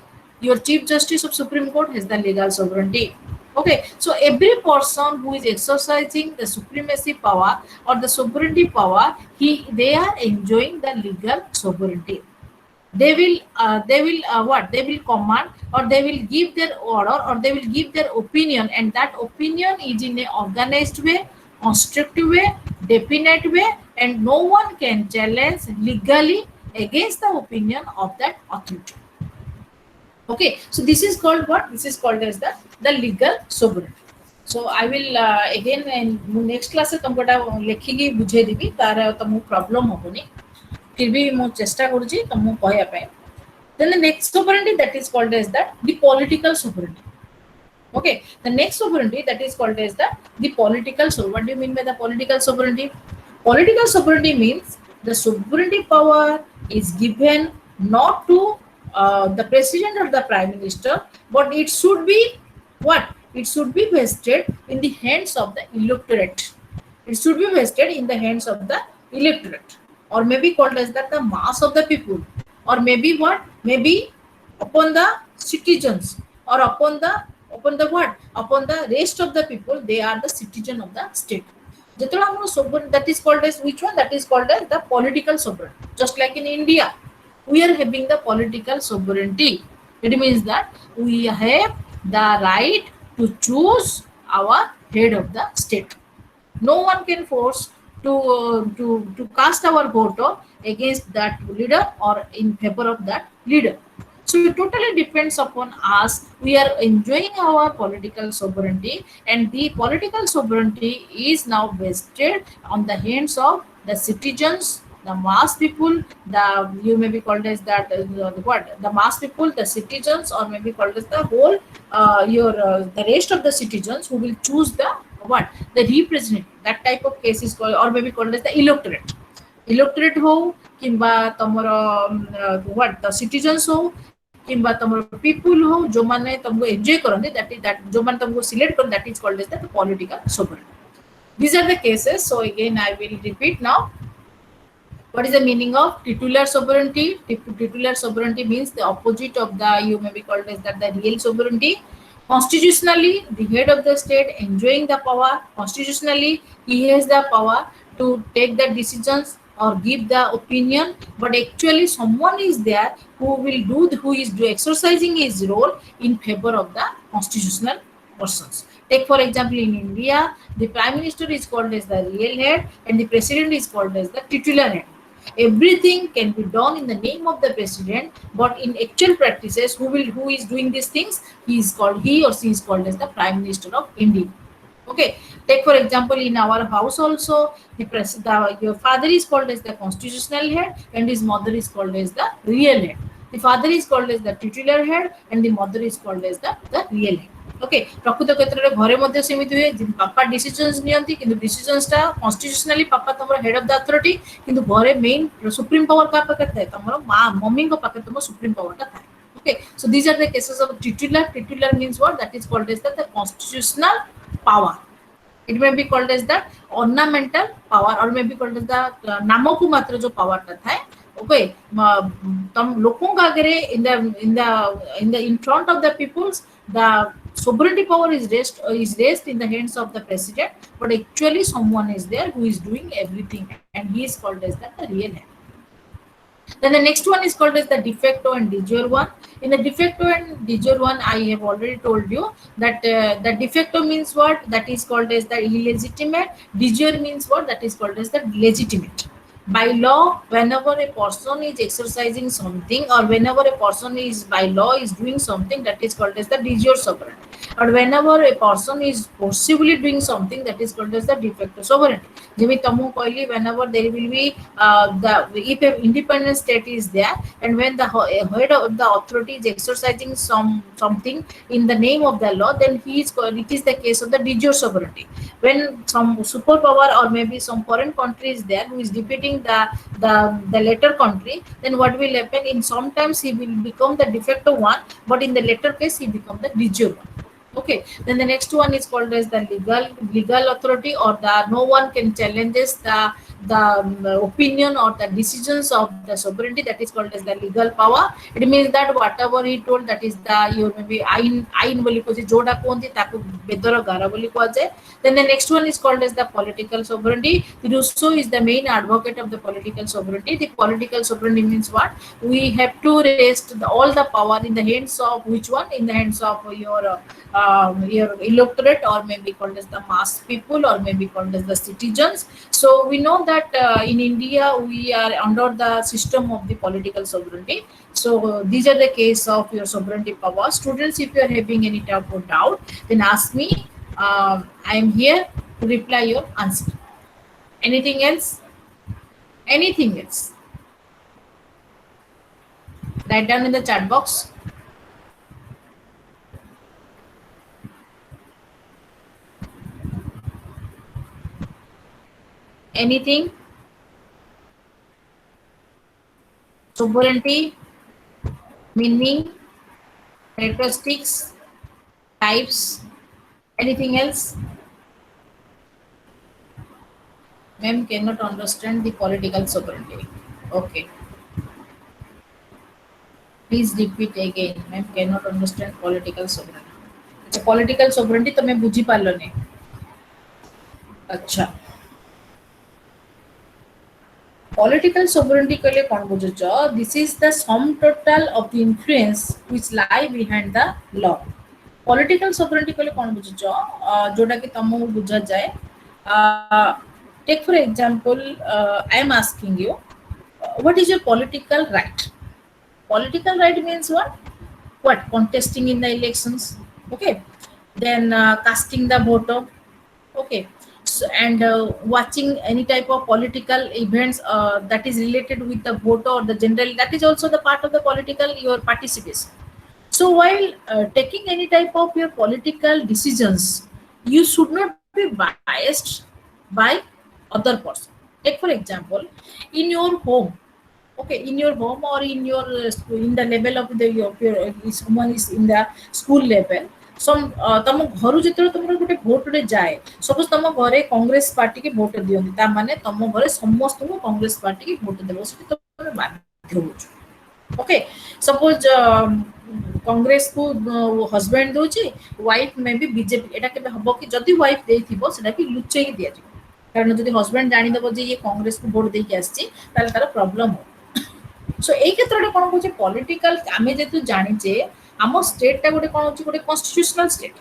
your chief justice of supreme court has the legal sovereignty। Okay, so every person who is exercising the supremacy power or the sovereignty power, they are enjoying the legal sovereignty। They will what they will command or they will give their order or they will give their opinion, and that opinion is in a organized way, constructive way, definite way, and no one can challenge legally against the opinion of that authority। Okay, so this is called what? This is called as the legal sovereignty। So I will again in next class से तुमको लेखिकी बुझे देबी, तार तुमको problem होबनी, फिर भी मु चेष्टा करूची तुमको कहया पे। Then the next sovereignty that is called as the political sovereignty। Okay, the next sovereignty that is called as the political sovereignty। What do you mean by the political sovereignty? Political sovereignty means the sovereignty power is given not to the president or the prime minister, but it should be what? It should be vested in the hands of the electorate। It should be vested in the hands of the electorate, or maybe called as the mass of the people, or maybe what? Maybe upon the citizens, or upon the what? Upon the rest of the people, they are the citizen of the state। That is called as which one? That is called as the political sovereignty। Just like in India, we are having the political sovereignty। It means that we have the right to choose our head of the state। No one can force to cast our vote against that leader or in favor of that leader. So it totally depends upon us. We are enjoying our political sovereignty, and the political sovereignty is now vested on the hands of the citizens, the mass people, the you may be called as that what the mass people, the citizens, or maybe called as the whole your the rest of the citizens who will choose the what the representative. That type of case is called, or maybe called as the electorate. Electorate हो किंबा तमर what the citizens हो किंबा तमर people हो जो माने तुमको एंजॉय करते that जो माने तुमको सिलेक्ट कर that is called as the political sovereignty. These are the cases. So again I will repeat now. What is the meaning of titular sovereignty? Titular sovereignty means the opposite of the you may be called as that the real sovereignty. Constitutionally, the head of the state enjoying the power. Constitutionally, he has the power to take the decisions or give the opinion, but actually someone is there who will who is exercising his role in favor of the constitutional persons. Take for example in India, the prime minister is called as the real head and the president is called as the titular head. Everything can be done in the name of the president, but in actual practices, who is doing these things? He or she is called as the prime minister of India. Okay, take for example in our house also, your father is called as the constitutional head and his mother is called as the real head. The father is called as the titular head and the mother is called as the real head. Okay प्रकृत क्षेत्र में घरे मध्य सेमिति हुए पापा decisions नियंती किंतु decisions टा constitutionally पापा तमरो head of the authority किंतु घरे मेन सुप्रीम पावर का पाखे थाए तमरो मां मम्मी को पाखे तमरो सुप्रीम पावर टा थाए. Okay, so these are the cases of titular. Titular means what? That is called as the constitutional power. It may be called as the ornamental power or may be called as the नामकु मात्र जो power टा थाए. Okay, तम लोगों का अगर in front of the peoples the sovereignty power is raised in the hands of the president, but actually someone is there who is doing everything and he is called as the real head. Then the next one is called as the de facto and de jure one. In the de facto and de jure one, I have already told you that the de facto means what? That is called as the illegitimate. De jure means what? That is called as the legitimate. By law, whenever a person is exercising something or whenever a person is by law is doing something, that is called as the de jure sovereignty. Or whenever a person is possibly doing something, that is called as the de facto sovereignty. Whenever there will be if an independent state is there and when the head of the authority is exercising something in the name of the law, then it is the case of the de jure sovereignty. When some superpower or maybe some foreign country is there who is defeating the latter country, then what will happen? In sometimes he will become the de facto one, but in the latter case he become the de jure one. Okay, then the next one is called as the legal authority, or the no one can challenges the opinion or the decisions of the sovereignty. That is called as the legal power. It means that whatever he told, that is the you maybe ain boli ko joda kohti taku bedara gara boli kuajae. Then the next one is called as the political sovereignty. Rousseau is the main advocate of the political sovereignty. The political sovereignty means what? We have to rest all the power in the hands of which one? In the hands of your electorate, or maybe called as the mass people, or maybe called as the citizens. So we know that in India we are under the system of the political sovereignty. So these are the case of your sovereignty power. Students, if you are having any type of doubt, then ask me. I am here to reply your answer. Anything else? Anything else? Write down in the chat box. Anything? Sovereignty, meaning, characteristics, types, anything else? Ma'am cannot understand the political sovereignty. Okay. Please repeat again. Ma'am cannot understand political sovereignty. अच्छा political sovereignty तो मैं बुझी पालो नहीं. अच्छा. Political sovereignty के लिए कौन बुझुचो? This is the sum total of the influence which lie behind the law. Political sovereignty के लिए कौन बुझुचो? जोड़ा कि तमो बुझा जाए. Take for example, I am asking you, what is your political right? Political right means what? What? Contesting in the elections. Okay. Then casting the vote. Okay. So, and watching any type of political events that is related with the vote or the general, that is also the part of the political your participation. So while taking any type of your political decisions, you should not be biased by other person. Take for example, in your home, okay, in your home or in your in the level of the your someone is in the school level, some ତମ ଘରୁ ଯେତେବେଳେ ତମର ଗୋଟେ ଭୋଟରେ ଯାଏ, suppose ତମ ଘରେ Congress party କି ଭୋଟ ଦିଅନ୍ତି, ତା ମାନେ ତମ ଘରେ ସମସ୍ତଙ୍କୁ କଂଗ୍ରେସ ପାର୍ଟି କି ଭୋଟ ଦେବ, ସେଠି ତମେ ବାଧ୍ୟ ହଉଛ। ओके सपोज कांग्रेस को हस्बैंड दोची वाइफ में भी बीजेपी एटा केबे हबो कि जदी वाइफ देथिबो सेटा कि लुचेई दिया जिवो, कारण जदी हस्बैंड जानि दबो जे ये कांग्रेस को वोट देके आछि ताले तार प्रॉब्लम हो। सो एई क्षेत्र कोन होची पॉलिटिकल आमे जेतु जानि जे आम स्टेट टा गोटे कोन होची गोटे constitutional state.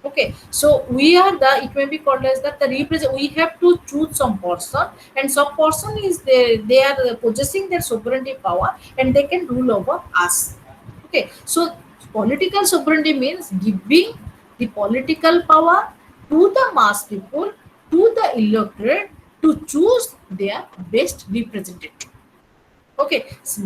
Okay, so we are the, it may be called as that the represent, we have to choose some person and some person is they are possessing their sovereignty power and they can rule over us. Okay, so political sovereignty means giving the political power to the mass people, to the electorate to choose their best representative. Okay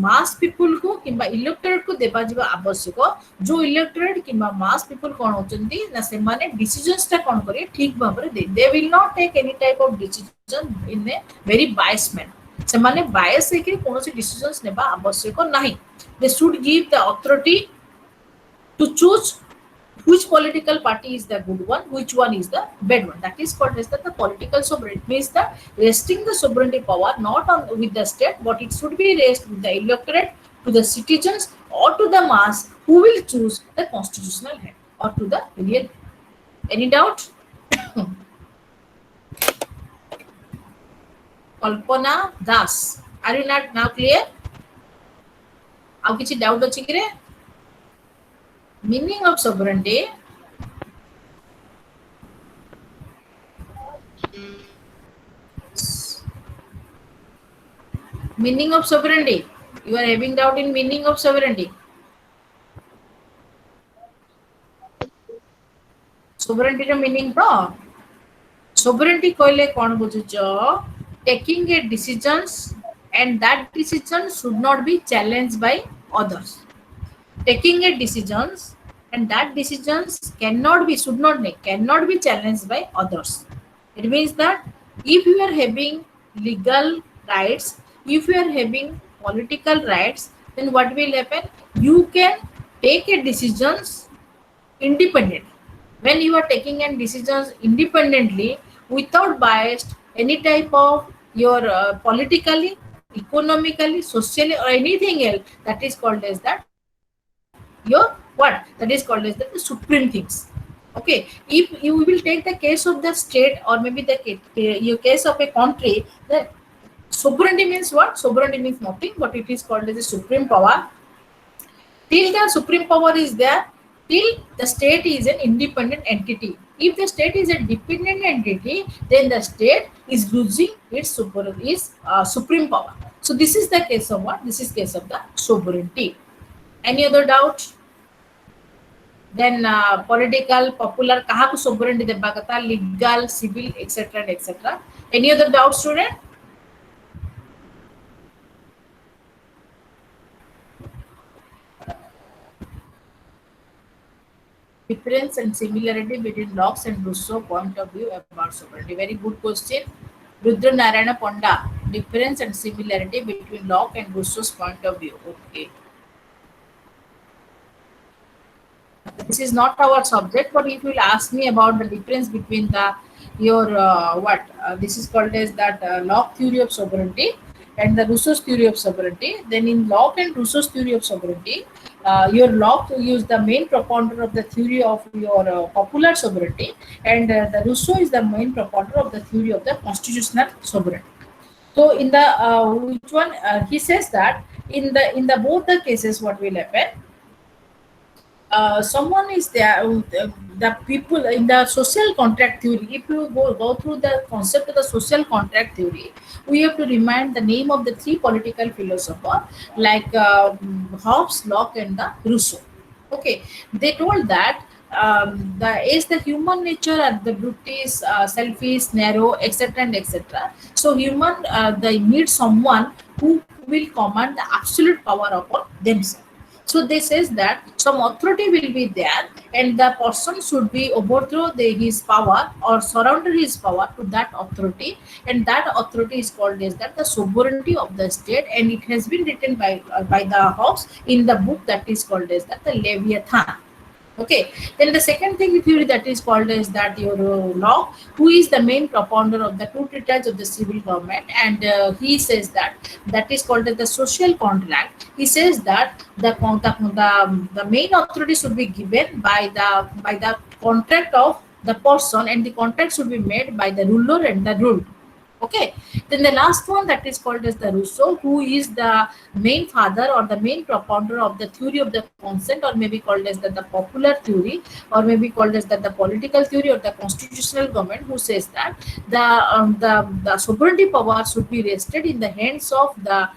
mass people को किंबा electorate को देबा जिबा आवश्यक, जो electorate किंबा मास people कोन होचंती ना से माने डिसीजंस ता कोन करे ठीक भाबरे they will not take any type of decision in a very bias man. से माने बायस है कि कोनोसी डिसीजंस नेबा आवश्यक नाही। They should give the authority to choose which political party is the good one, which one is the bad one. That is called as the political sovereignty. It means that resting the sovereignty power not on with the state, but it should be raised with the electorate, to the citizens, or to the mass who will choose the constitutional head or to the real. Any doubt? Kalpana Das, are you not now clear? Aw kichi doubt achi kire? Meaning of sovereignty. Meaning of sovereignty. You are having doubt in meaning of sovereignty. Sovereignty ର meaning ତ sovereignty କହିଲେ କଣ ବୁଝୁଛ? Taking a decisions and that decision should not be challenged by others. Taking a decisions and that decisions cannot be, should not be, cannot be challenged by others. It means that if you are having legal rights, if you are having political rights, then what will happen? You can take a decisions independently. When you are taking a decisions independently without bias any type of your politically, economically, socially or anything else, that is called as that your what? That is called as the supreme things. Okay, if you will take the case of the state or maybe the your case of a country, the sovereignty means what? Sovereignty means nothing, but it is called as a supreme power. Till the supreme power is there, till the state is an independent entity. If the state is a dependent entity, then the state is losing its supreme power. So this is the case of what? This is case of the sovereignty. Any other doubt? Then political, popular, kaha ko sovereignty deba kata, legal, civil, etc. etc. Any other doubt, student? Difference and similarity between Locke's and Rousseau point of view about sovereignty. Very good question. Rudra Narayana Ponda. Difference and similarity between Locke and Rousseau's point of view. Okay. This is not our subject, but if you will ask me about the difference between the your this is called as that Locke theory of sovereignty and the Rousseau's theory of sovereignty, then in Locke and Rousseau's theory of sovereignty, your Locke use the main propounder of the theory of your popular sovereignty, and the Rousseau is the main propounder of the theory of the constitutional sovereignty. So in the which one he says that in the both the cases what will happen? someone is there, the people in the social contract theory. If you go through the concept of the social contract theory, we have to remind the name of the three political philosophers like Hobbes, Locke, and the Rousseau. Okay, they told that the human nature are the brutish, selfish, narrow, etc. and etc. So human they need someone who will command the absolute power upon themselves. So this says that some authority will be there, and the person should be overthrow his power or surrender his power to that authority, and that authority is called as that the sovereignty of the state, and it has been written by the Hobbes in the book that is called as that the Leviathan. Okay, then the second thing theory that is called is that your law, who is the main propounder of the two treatises of the civil government, and he says that that is called as the social contract. He says that the main authority should be given by the contract of the person, and the contract should be made by the ruler and the ruled. Okay, then the last one that is called as the Rousseau, who is the main father or the main propounder of the theory of the consent, or maybe called as the popular theory, or maybe called as the political theory or the constitutional government, who says that the sovereignty power should be rested in the hands of the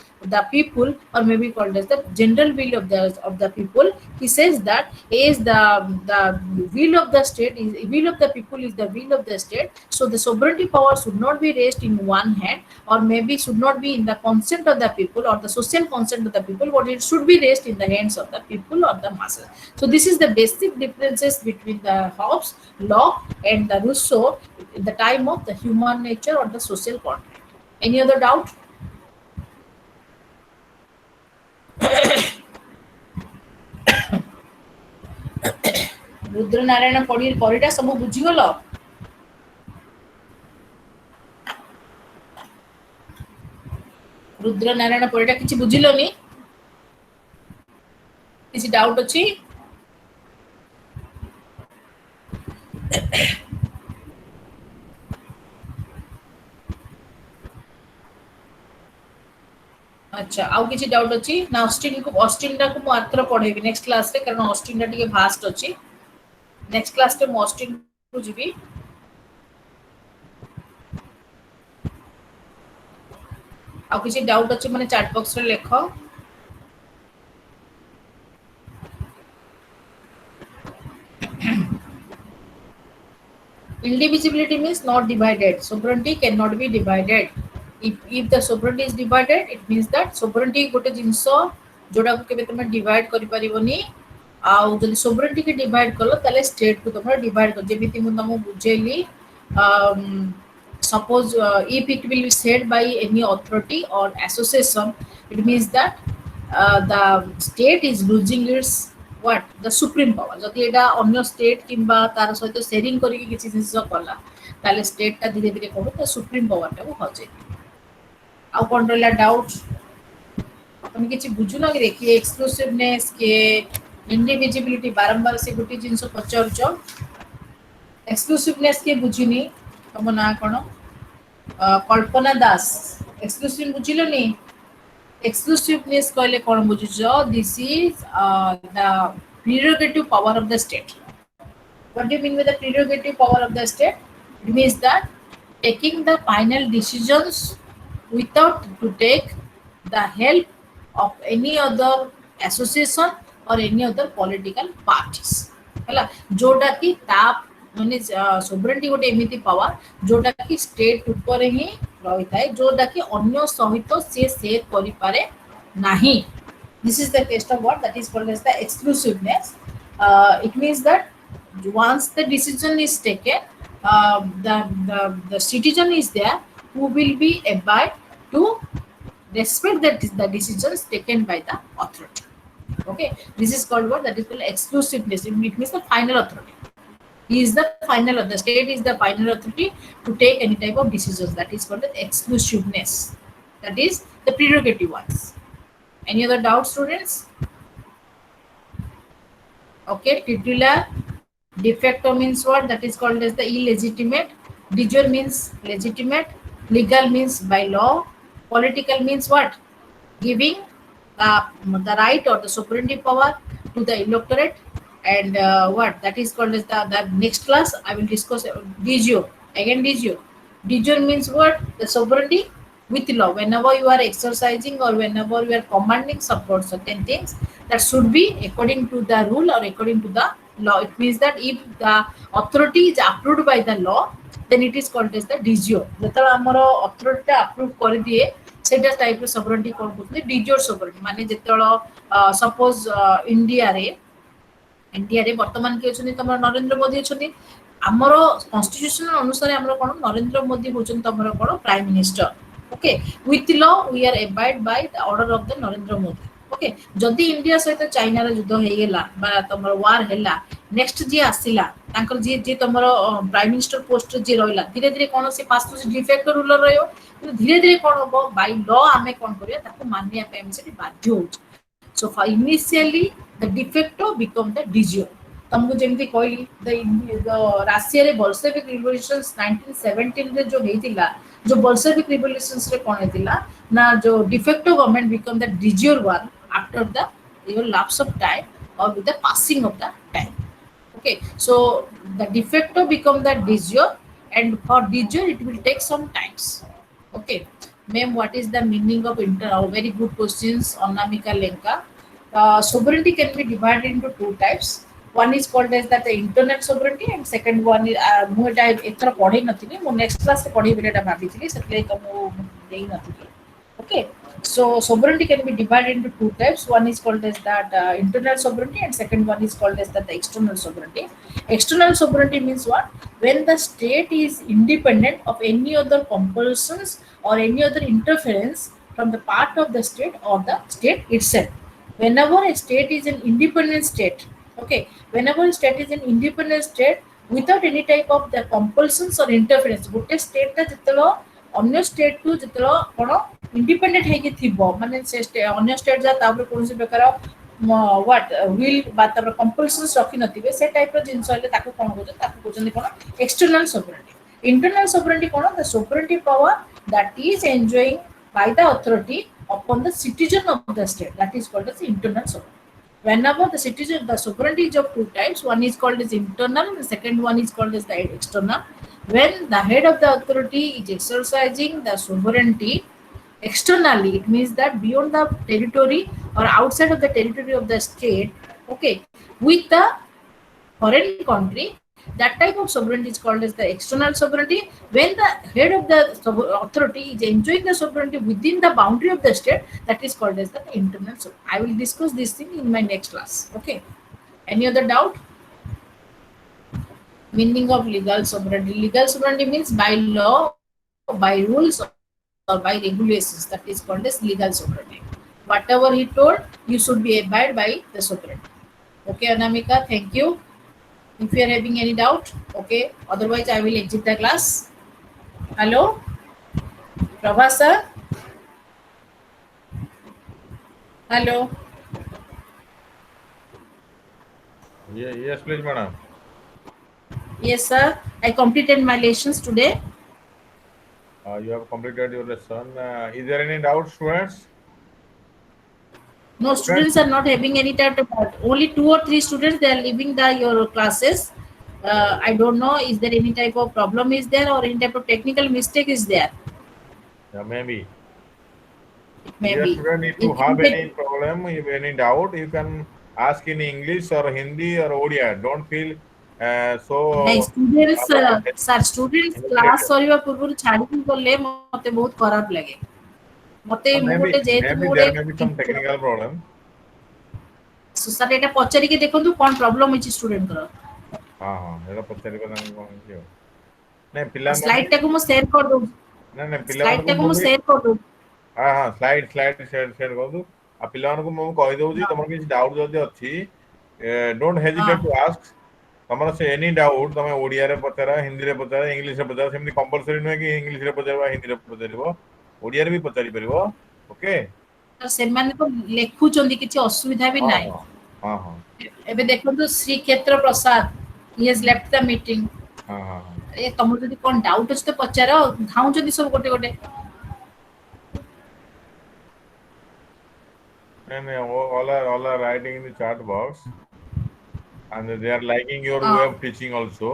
people, or maybe called as the general will of the people. He says that is the will of the state is will of the people is the will of the state. So the sovereignty power should not be raised in one hand, or maybe should not be in the consent of the people or the social consent of the people, but it should be raised in the hands of the people or the masses. So this is the basic differences between the Hobbes, Locke, and the Rousseau in the time of the human nature or the social contract. Any other doubt? Rudra Narayan पढ़ीटा सब बुझीगल? रुद्र नारायण पढ़ीटा किसी बुझिलनि? किसी doubt अछि? अच्छा, आउ किसी doubt अछि ना? Austin टा को मात्र पढेबी नेक्स्ट क्लास रे, कारण ऑस्टिन टा टिके भास्ट अछि. नेक्स्ट क्लास रे मो ऑस्टिन को जिबी. आउ किसी डाउट अछि माने चैट बॉक्स रे लेखो. Indivisibility means not divided. Sovereignty cannot be divided. If the sovereignty is divided, it means that sovereignty गोटे जिंस जोड़ा को केबे तुम डिवाइड करि परिबोनी. आउ जदि sovereignty के डिवाइड कलो ताले स्टेट को तुम डिवाइड कर. जेमिति मु तुम बुझेली, suppose if it will be said by any authority or association, it means that the state is losing its what the supreme power. जदि एटा अन्य स्टेट किंबा तार सहित शेयरिंग करिक किछि जिंस कला, ताले स्टेट ता धीरे धीरे कोन त सुप्रीम पावर टा को हजे. आउ कोन रहला डाउट? तुम किछि बुझुना कि देखिए एक्सक्लूसिवनेस के इंडिविजिबिलिटी बारंबार से गुटी जिंस पचारछ. एक्सक्लूसिवनेस के बुझिनी तुम ना कोन? कल्पना दास. एक्सक्लूसिव बुझिलनी? Exclusiveness कहले कौन बुझिছো? This is the prerogative power of the state. What do you mean by the prerogative power of the state? It means that taking the final decisions without to take the help of any other association or any other political parties. ହେଲା, जोटा कि ता माने sovereignty गोटे एमिति power जोटा कि state ऊपर ही रही थाए, जोटा कि अन्य सहित से शेयर करि पारे नाही. This is the test of what that is called as the exclusiveness. It means that once the decision is taken, the citizen is there who will be abide to respect the decisions taken by the authority. Okay, this is called what that is called exclusiveness. It means the final authority. He is the final, the state is the final authority to take any type of decisions. That is called the exclusiveness. That is the prerogative ones. Any other doubt, students? Okay, titular. De facto means what? That is called as the illegitimate. De jure means legitimate. Legal means by law. Political means what? Giving the right or the sovereignty power to the electorate. and what that is called as the next class I will discuss digio. Again digio means what? The sovereignty with law. Whenever you are exercising or whenever you are commanding support certain things, that should be according to the rule or according to the law. It means that if the authority is approved by the law, then it is called as the digio. ଯେତେବେଳେ ଆମର authority approve କରିଦିଏ ସେଇଟା type of sovereignty କଣ କହୁଛନ୍ତି digio sovereignty ମାନେ ଯେତେବେଳେ suppose ଇଣ୍ଡିଆରେ ବର୍ତ୍ତମାନ କିଏ ଅଛନ୍ତି ତମର ନରେନ୍ଦ୍ର ମୋଦି ଅଛନ୍ତି ଆମର କନଷ୍ଟିଟ୍ୟୁସନ ଅନୁସାରେ ଆମର କଣ ନରେନ୍ଦ୍ର ମୋଦି ହଉଛନ୍ତି ତମର କଣ prime minister okay with law we are abide by the order of the Narendra Modi okay जदि इंडिया सहित चाइना रो युद्ध हेगला बा तमर वार हेला नेक्स्ट जी आसिला तांकर जी जी तमर प्राइम मिनिस्टर पोस्ट जी रहला धीरे धीरे कोन से पास डिफेक्ट रूलर रहयो धीरे धीरे कोन हो बाय लॉ आमे कोन करिया ताको मानिया पे हम से बाध्य हो so for initially the de facto become the de jure तुमको जेमती कहली द राशिया रे बोल्शेविक रिवोल्यूशंस 1917 रे जो हेतिला जो बोल्शेविक रिवोल्यूशंस रे कोन हेतिला ना जो de facto government become the de jure one after the lapse of time or with the passing of the time okay so the de facto become the de jure and for de jure it will take some times okay ma'am what is the meaning of very good questions Anamika Lenka sovereignty can be divided into two types one is called as that the internet sovereignty and second one is ମୁଁ ଏଟା ଏଥର ପଢେଇ ନଥିଲି ମୁଁ next class ରେ ପଢେଇବି ଏଟା ଭାବିଥିଲି ସେଥିପାଇଁ ତ ମୁଁ ଦେଇ ନଥିଲି okay so sovereignty can be divided into two types one is called as that internal sovereignty and second one is called as that the external sovereignty external sovereignty means what when the state is independent of any other compulsions or any other interference from the part of the state or the state itself whenever a state is an independent state okay whenever a state is an independent state without any type of the compulsions or interference ଗୋଟେ state ଟା ଯେତେବେଳେ ଅନ୍ୟ state କୁ ଯେତେବେଳେ କଣ independent ହେଇକି ଥିବ ମାନେ ସେ ଅନ୍ୟ state ଯା ତାପରେ କୌଣସି ପ୍ରକାର what will ବା ତାପରେ compulsions ରଖି ନଥିବେ ସେ type ର ଜିନିଷ ହେଲେ ତାକୁ କଣ କହୁଛନ୍ତି ତାକୁ କହୁଛନ୍ତି କଣ external sovereignty internal sovereignty କଣ the sovereignty power that is enjoying by the authority upon the citizen of the state that is called as internal sovereignty whenever the citizen the sovereignty is of two types one is called as internal the second one is called as the external when the head of the authority is exercising the sovereignty externally it means that beyond the territory or outside of the territory of the state okay with the foreign country that type of sovereignty is called as the external sovereignty when the head of the authority is enjoying the sovereignty within the boundary of the state that is called as the internal sovereignty I will discuss this thing in my next class okay any other doubt meaning of legal sovereignty means by law by rules or by regulations that is called as legal sovereignty whatever he told you should be abide by the sovereignty okay Anamika thank you if you are having any doubt okay otherwise I will exit the class hello Prabha sir hello Yes, please, madam. yes sir I completed my lessons today You have completed your lesson. Is there any doubt, students? no students are not having any doubt about only 2 or 3 students they are leaving the your classes I don't know is there any type of problem is there or any type of technical mistake is there Yeah, maybe. it may Yes, be student, if you have any problem, if any doubt, you can ask in English or Hindi or Odia. Don't feel so. ନାଇଁ students sir students class ସରିବା ପୂର୍ବରୁ ଛାଡ଼ିକି ଗଲେ ମତେ ବହୁତ ଖରାପ ଲାଗେ ମତେ ମୁଁ Maybe, ଗୋଟେ ଯେହେତୁ maybe ମୁଁ there ଗୋଟେ may be some technical problem. Sir ଏଇଟା ପଚାରିକି ଦେଖନ୍ତୁ କଣ ପ୍ରୋବ୍ଲେମ ହେଇଛି ଷ୍ଟୁଡେଣ୍ଟଙ୍କର ହଁ ଏଇଟା ପଚାରିବା ତାଙ୍କୁ କଣ ହେଇଛି ଆଉ ନାଇଁ ପିଲାମାନେ ସ୍ଲାଇଡ୍ ଟାକୁ ମୁଁ ସେୟାର କରିଦଉଛି ନାଇଁ ସ୍ଲାଇଡ୍ ପିଲାମାନଙ୍କୁ ଟାକୁ ମୁଁ ମୁଁ ବି ସେୟାର କରିଦଉଛି ହଁ ସ୍ଲାଇଡ୍ ସେୟାର କରନ୍ତୁ ଆଉ ପିଲାମାନଙ୍କୁ ମୁଁ କହିଦଉଛି ତମର କିଛି ଡାଉଟ୍ ଯଦି ଅଛି ଡୋଣ୍ଟ ହେଜିଟେଟ୍ ଟୁ ଆସ୍କ ତମର ସେ ଏନି ଡାଉଟ୍ ତମେ ଓଡ଼ିଆରେ ପଚାର ହିନ୍ଦୀରେ ପଚାର ଇଂଲିଶରେ ପଚାର ସେମିତି କମ୍ପଲସରି ନୁହେଁ କି ଇଂଲିଶରେ ପଚାରିବ ହିନ୍ଦୀରେ ପଚାରିବ ଓଡ଼ିଆରେ ବି ପଚାରି ପାରିବ ଓକେ ସେମାନେ ତ ଲେଖୁଛନ୍ତି କିଛି ଅସୁବିଧା ବି ହଁ ନାହିଁ ହଁ ହଁ ଏବେ ଦେଖନ୍ତୁ ଶ୍ରୀକ୍ଷେତ୍ର ପ୍ରସାଦ he has left the meeting ହଁ ଏ ତମର ଯଦି କଣ ଡାଉଟ୍ ଅଛି ତ ପଚାର ଧାଉଁଛନ୍ତି ସବୁ ଗୋଟେ ଗୋଟେ ନାଇଁ all are writing in the chat box and they are liking your way of teaching also.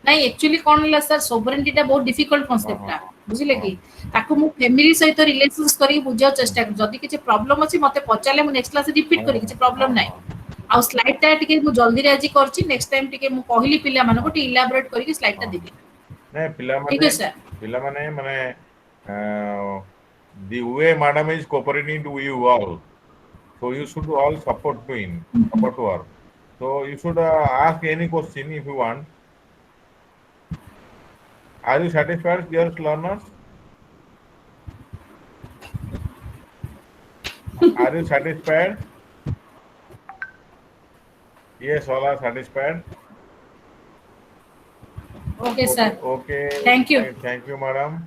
ନାଇଁ एक्चुअली कोन होला सर सोवरेनिटी टा बहुत डिफिकल्ट कांसेप्ट टा बुझिले कि ताको मु फैमिली सहित रिलेशंस करी बुझा चेष्टा कर जदी किछ प्रॉब्लम अछि मते पचाले मु नेक्स्ट क्लास रिपीट करी किछ प्रॉब्लम नै आ स्लाइड टा टिके मु जल्दी रे आज करछि नेक्स्ट टाइम टिके मु कहली पिला मानको टी इलैबोरेट करी स्लाइड टा देबी नै ठीक है सर पिला माने माने the way madam is cooperating to you all, so you should all support to him, support to her. So you should ask any question if you want. Are you satisfied, dear learners? Are you satisfied? Yes, all are satisfied. Okay, sir. Okay. Thank you. Thank you, madam.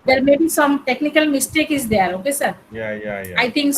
There may be some technical mistake is there. Okay, sir. Yeah. I think so.